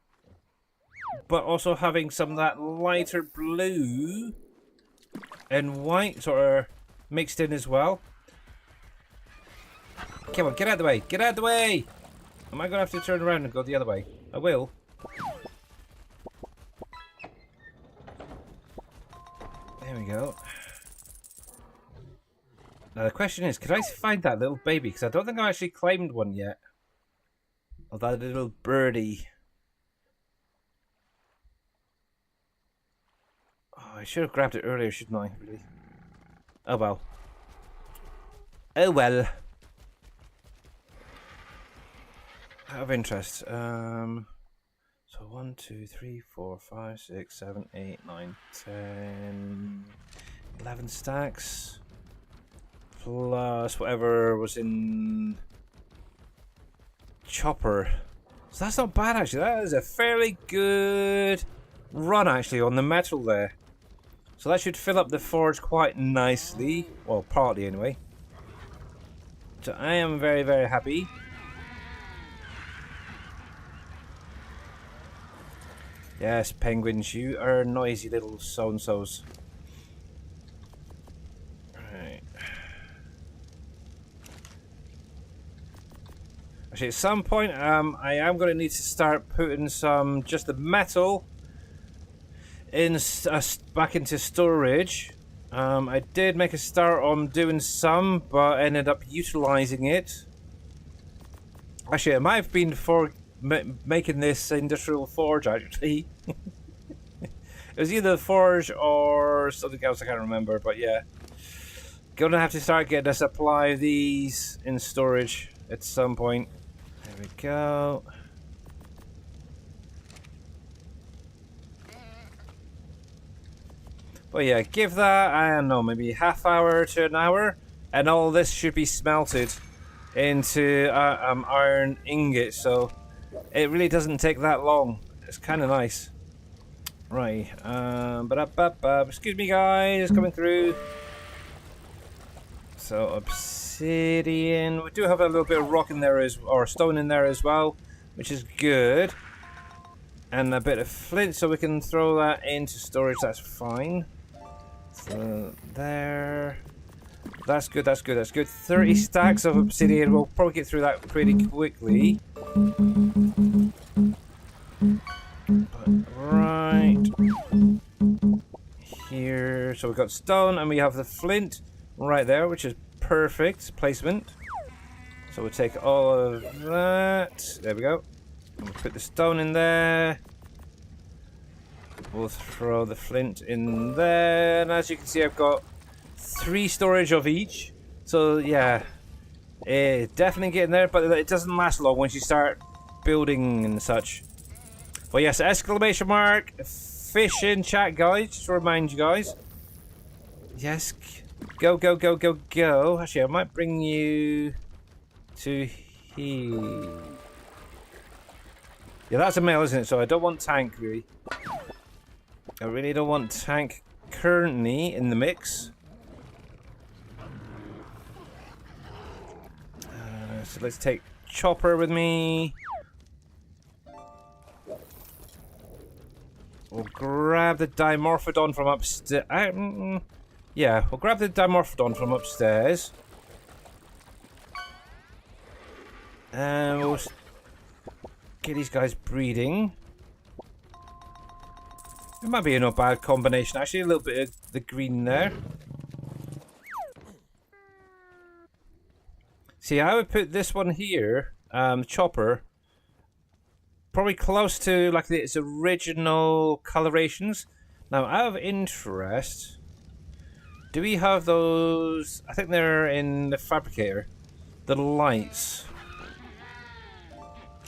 but also having some of that lighter blue and white sort of mixed in as well. Come on, get out of the way. Get out of the way! Am I going to have to turn around and go the other way? I will. There we go. Now the question is, could I find that little baby? Because I don't think I've actually claimed one yet. Of that little birdie. I should have grabbed it earlier, shouldn't I? Really? Oh well. Oh well. Out of interest. So 1, 2, 3, 4, 5, 6, 7, 8, 9, 10, 11 stacks. Plus whatever was in Chopper. So that's not bad actually. That is a fairly good run actually on the metal there. So that should fill up the forge quite nicely. Well, partly anyway. So I am very, very happy. Yes, penguins, you are noisy little so-and-sos. Right. Actually, at some point, I am going to need to start putting some, just the metal back into storage. I did make a start on doing some, but ended up utilizing it. Actually, I might have been for making this industrial forge actually. It was either the forge or something else, I can't remember, but yeah. Gonna have to start getting a supply of these in storage at some point. There we go. But yeah, give that, I don't know, maybe half hour to an hour, and all this should be smelted into iron ingot, so it really doesn't take that long. It's kind of nice. Right, excuse me guys, coming through. So, obsidian, we do have a little bit of rock in there, or stone in there as well, which is good. And a bit of flint, so we can throw that into storage, that's fine. So there. That's good, that's good, that's good. 30 stacks of obsidian. We'll probably get through that pretty quickly. Right. Here. So we've got stone and we have the flint right there, which is perfect placement. So we'll take all of that. There we go. And we'll put the stone in there. We'll throw the flint in there, and as you can see I've got 3 storage of each. So yeah, definitely getting there, but it doesn't last long once you start building and such. But yes, exclamation mark, fish in chat guys, just to remind you guys. Yes, go, go, go, go, go. Actually, I might bring you to here. Yeah, that's a male, isn't it? So I don't want tank, really. I really don't want tank currently in the mix. So let's take chopper with me. We'll grab the dimorphodon from upstairs. Yeah, we'll grab the dimorphodon from upstairs. And we'll get these guys breeding. It might be a not bad combination, actually. A little bit of the green there. See, I would put this one here, chopper, probably close to like its original colorations. Now, out of interest, do we have those? I think they're in the fabricator. The lights.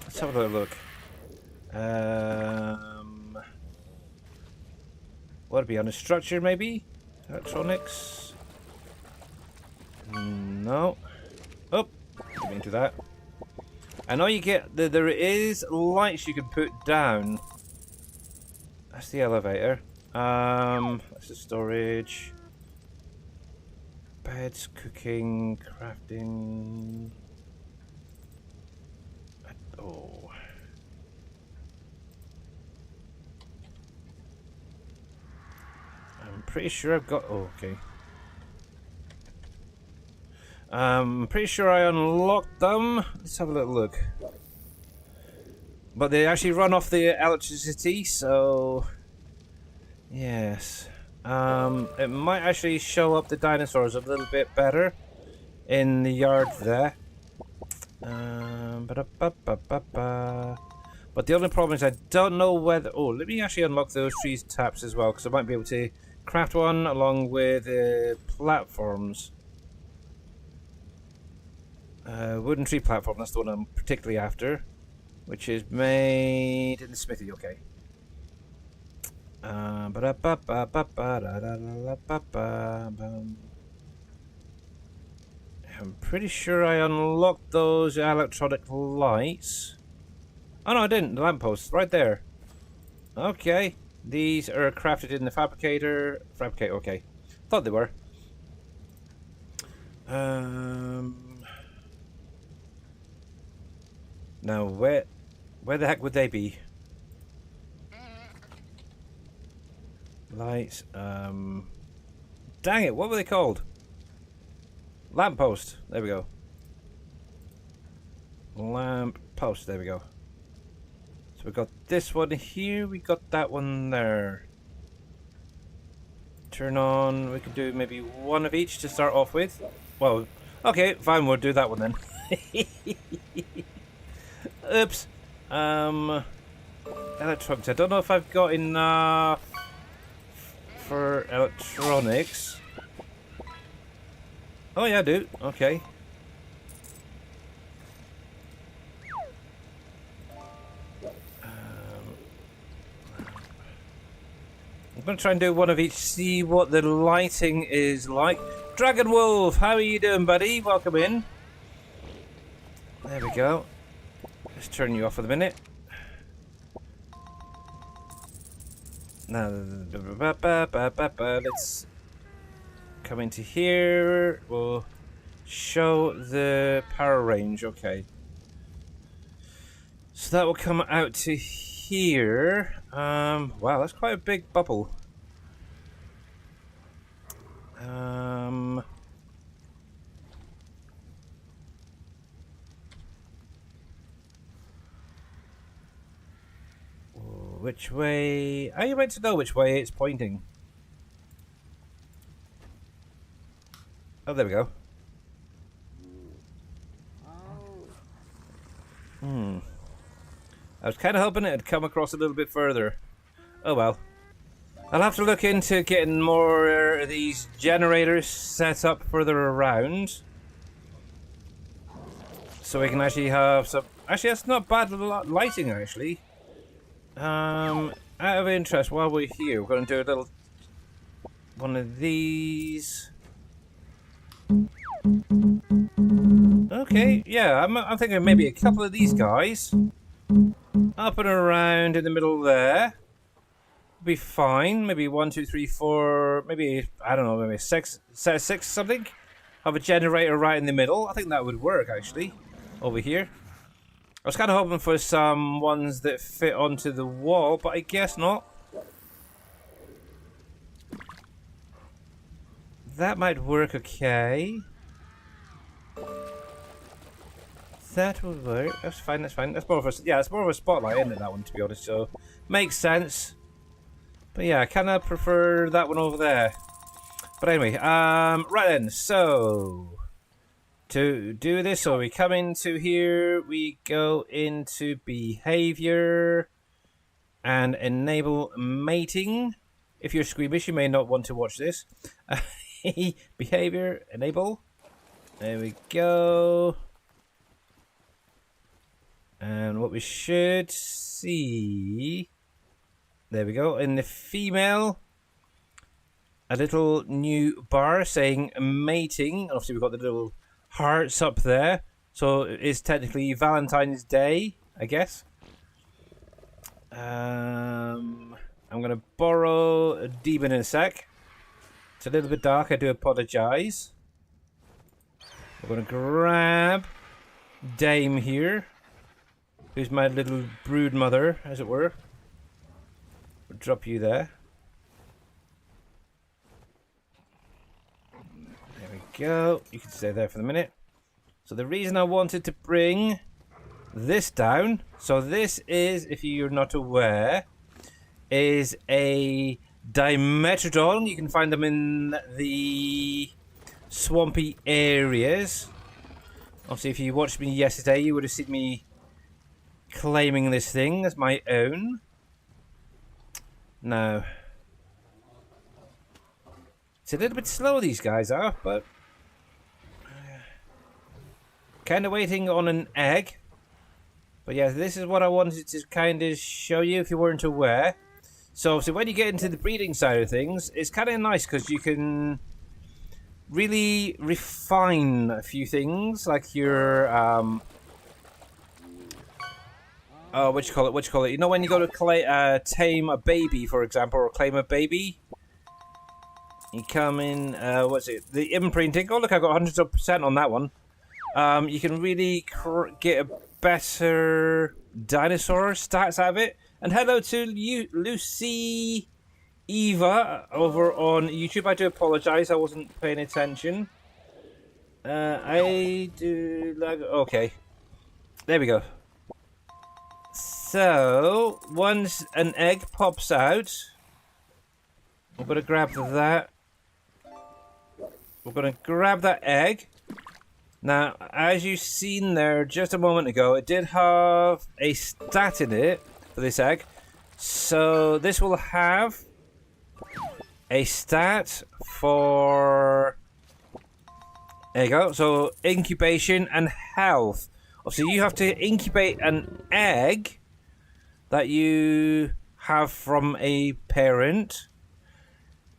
Let's have a look. Would it be on a structure, maybe? Electronics? No. Oh, didn't mean to do that. I know you get there is lights you can put down. That's the elevator. That's the storage. Beds, cooking, crafting. Oh. I'm pretty sure I've got. Oh, okay. I'm pretty sure I unlocked them. Let's have a little look. But they actually run off the electricity, so yes. It might actually show up the dinosaurs a little bit better in the yard there. But the only problem is I don't know whether. Oh, let me actually unlock those trees taps as well, because I might be able to craft one along with platforms. Wooden tree platform, that's the one I'm particularly after, which is made in the smithy, okay. I'm pretty sure I unlocked those electronic lights. Oh no, I didn't, the lampposts, right there. Okay, these are crafted in the fabricator. Fabricate, okay. Thought they were. Now, where the heck would they be? Lights, dang it, what were they called? Lamppost, there we go. Lamppost, there we go. So we got this one here, we got that one there. Turn on, we could do maybe one of each to start off with. Well, okay, fine, we'll do that one then. Oops. Electronics. I don't know if I've got enough for electronics. Oh yeah, I do. Okay. going to try and do one of each, see what the lighting is like. Dragon Wolf, how are you doing, buddy? Welcome in. There we go. Let's turn you off for the minute. Now, let's come into here. We'll show the power range. Okay. So that will come out to here. Wow, that's quite a big bubble. Which way? Are you meant to know which way it's pointing? Oh, there we go. I was kind of hoping it'd come across a little bit further. Oh well. I'll have to look into getting more of these generators set up further around. So we can actually have some... Actually, that's not bad lighting, actually. Out of interest, while we're here, we're going to do a little... one of these... Okay, yeah, I'm thinking maybe a couple of these guys. Up and around in the middle there. Be fine. Maybe 1, 2, 3, 4. Maybe, I don't know, maybe six something. Have a generator right in the middle. I think that would work, actually. Over here. I was kind of hoping for some ones that fit onto the wall, but I guess not. That might work okay. That will work. That's fine. That's fine. That's more of a it's more of a spotlight, isn't it? That one, to be honest. So makes sense. But yeah, I kind of prefer that one over there. But anyway, right then. So to do this, so we come into here. We go into behavior and enable mating. If you're squeamish, you may not want to watch this. Behavior enable. There we go. And what we should see, there we go, in the female, a little new bar saying mating. Obviously we've got the little hearts up there, so it's technically Valentine's Day, I guess. I'm going to borrow a demon in a sec. It's a little bit dark, I do apologise. We're going to grab Dame here. Who's my little brood mother, as it were. We'll drop you there. There we go. You can stay there for the minute. So the reason I wanted to bring this down, so this is, if you're not aware, is a Dimetrodon. You can find them in the swampy areas. Obviously, if you watched me yesterday, you would have seen me claiming this thing as my own. Now, it's a little bit slow, these guys are, but kind of waiting on an egg. But yeah, this is what I wanted to kind of show you if you weren't aware. So when you get into the breeding side of things, it's kind of nice because you can really refine a few things, like your what you call it? You know, when you go to tame a baby, for example, or claim a baby, you come in. What's it? The imprinting. Oh, look, I got 100% on that one. You can really get a better dinosaur stats out of it. And hello to you, Lucy Eva, over on YouTube. I do apologise, I wasn't paying attention. I do like. Okay, there we go. So, once an egg pops out, we're going to grab that. We're going to grab that egg. Now, as you've seen there just a moment ago, it did have a stat in it for this egg. So, this will have a stat for... There you go. So, incubation and health. Obviously, you have to incubate an egg that you have from a parent,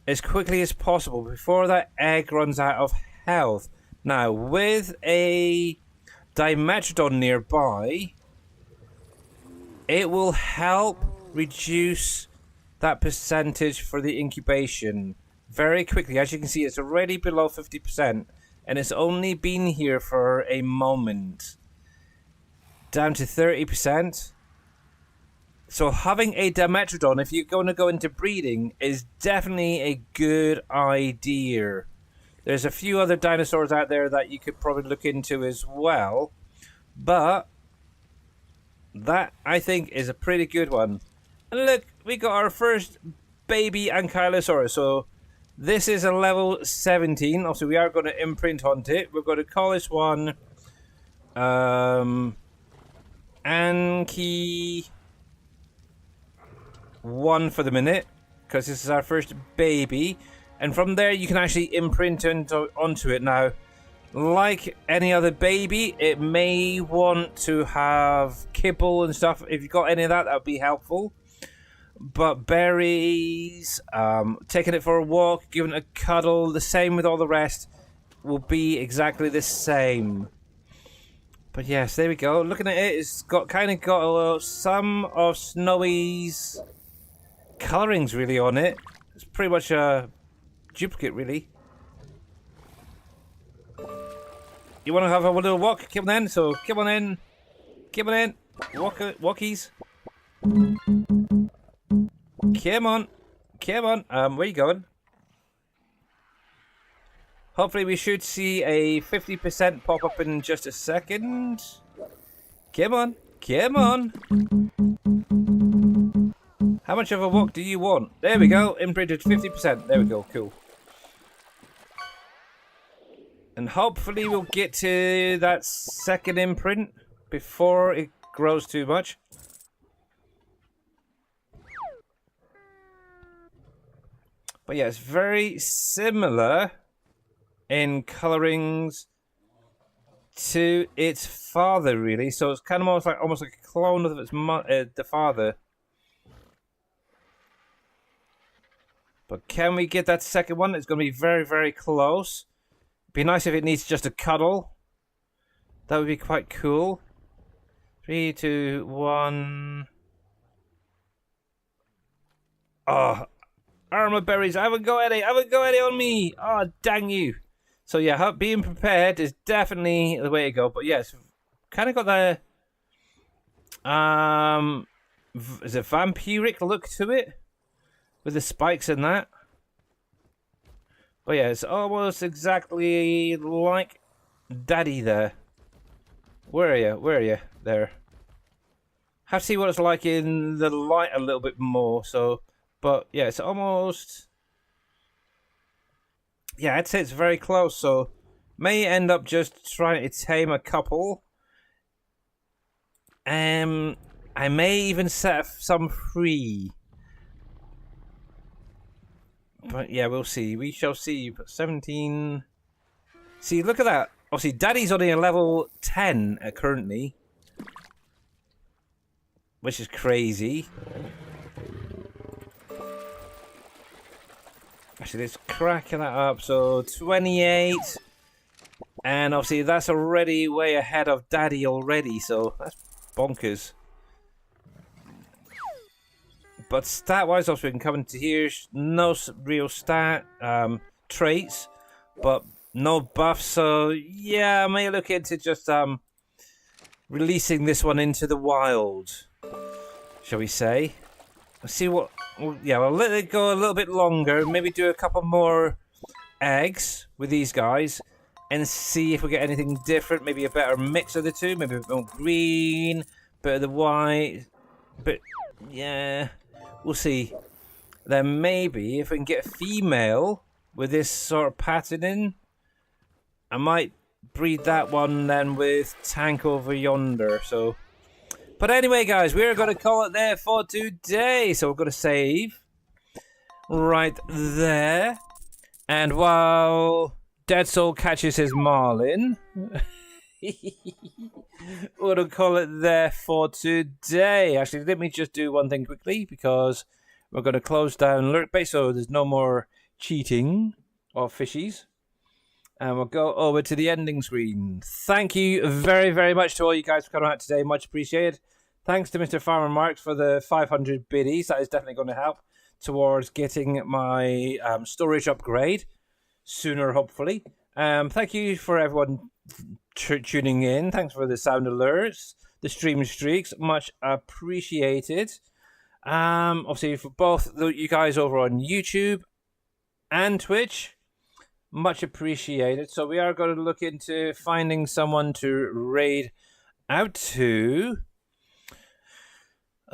as quickly as possible before that egg runs out of health. Now, with a Dimetrodon nearby, it will help reduce that percentage for the incubation very quickly. As you can see, it's already below 50%, and it's only been here for a moment. Down to 30%. So having a Dimetrodon, if you're going to go into breeding, is definitely a good idea. There's a few other dinosaurs out there that you could probably look into as well, but that, I think, is a pretty good one. And look, we got our first baby Ankylosaurus. So this is a level 17. Also, we are going to imprint onto it. We're going to call this one Anky 1 for the minute, because this is our first baby. And from there, you can actually imprint onto it. Now, like any other baby, it may want to have kibble and stuff. If you've got any of that, that would be helpful. But berries, taking it for a walk, giving it a cuddle, the same with all the rest, will be exactly the same. But yes, there we go. Looking at it, it's got some of Snowy's colorings really on it. It's pretty much a duplicate, really. You want to have a little walk? Come on in. So come on in. Come on in. Walkies. Come on. Come on. Where you going? Hopefully we should see a 50% pop up in just a second. Come on. Come on. How much of a walk do you want? There we go. Imprinted 50%. There we go. Cool. And hopefully we'll get to that second imprint before it grows too much. But yeah, it's very similar in colorings to its father, really. So it's kind of almost like a clone of its the father. But can we get that second one? It's going to be very, very close. Be nice if it needs just a cuddle. That would be quite cool. 3, 2, 1. Oh, armor berries. I haven't got any. I haven't got any on me. Oh, dang you. So yeah, being prepared is definitely the way to go. But yes, kind of got the is it vampiric look to it with the spikes and that. But yeah, it's almost exactly like Daddy there. Where are you? Where are you? There. Have to see what it's like in the light a little bit more. So, but yeah, it's almost. Yeah, I'd say it's very close. So, may end up just trying to tame a couple. I may even set some free. But yeah, we'll see. We shall see. But 17. See, look at that. Obviously, Daddy's only a level 10 currently, which is crazy. Actually, let's crack that up. So 28, and obviously that's already way ahead of Daddy already. So that's bonkers. But stat-wise, also we can come into here. No real stat traits, but no buffs. So yeah, I may look into just releasing this one into the wild, shall we say? Let's see what. Well, yeah, we'll let it go a little bit longer. Maybe do a couple more eggs with these guys, and see if we get anything different. Maybe a better mix of the two. Maybe a bit more green, bit of the white. But yeah. We'll see. Then maybe if we can get a female with this sort of patterning, I might breed that one then with Tank over yonder. So, but anyway, guys, we're going to call it there for today. So we're going to save right there. And while Dead Soul catches his marlin, we're going to call it there for today. Actually, let me just do one thing quickly, because we're going to close down Lurk Base, so there's no more cheating or fishies. And we'll go over to the ending screen. Thank you very, very much to all you guys for coming out today. Much appreciated. Thanks to Mr. Farmer Marks for the 500 biddies. That is definitely going to help towards getting my storage upgrade sooner, hopefully. Thank you for everyone tuning in. Thanks for the sound alerts, the stream streaks. Much appreciated. Obviously, for both you guys over on YouTube and Twitch, much appreciated. So we are going to look into finding someone to raid out to.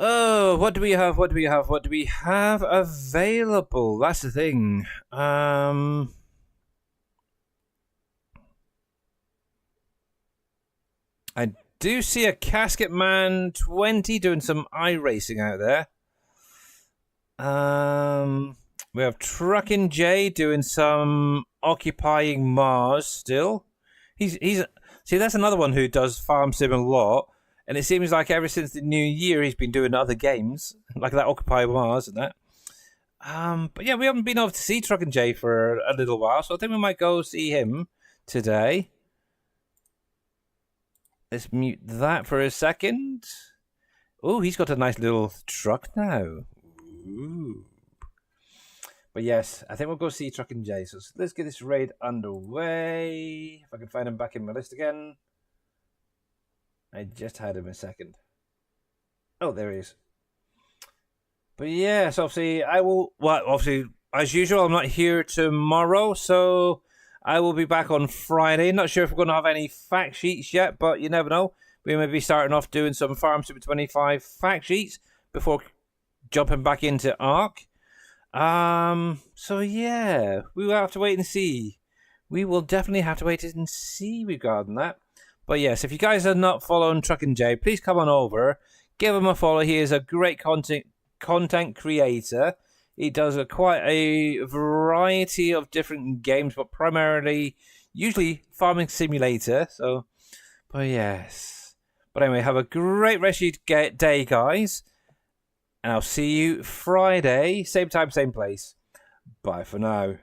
Oh, what do we have? What do we have? What do we have available? That's the thing. I do see a Casket Man 20 doing some iRacing out there. We have Truckin' J doing some occupying Mars still. He's see, that's another one who does farm sim a lot. And it seems like ever since the new year, he's been doing other games, like that Occupy Mars and that. But yeah, we haven't been able to see Truckin' J for a little while, so I think we might go see him today. Let's mute that for a second. Oh, he's got a nice little truck now. Ooh. But yes, I think we'll go see Truckin' J. So let's get this raid underway. If I can find him back in my list again. I just had him a second. Oh, there he is. But yes, obviously, obviously, as usual, I'm not here tomorrow, so I will be back on Friday. Not sure if we're going to have any fact sheets yet, but you never know. We may be starting off doing some Farm Super 25 fact sheets before jumping back into ARK. So yeah, we will have to wait and see. We will definitely have to wait and see regarding that. But yes, if you guys are not following Truckin' J, please come on over. Give him a follow. He is a great content creator. He does quite a variety of different games, but primarily, usually, Farming Simulator. So, but yes. But anyway, have a great rest of your day, guys. And I'll see you Friday. Same time, same place. Bye for now.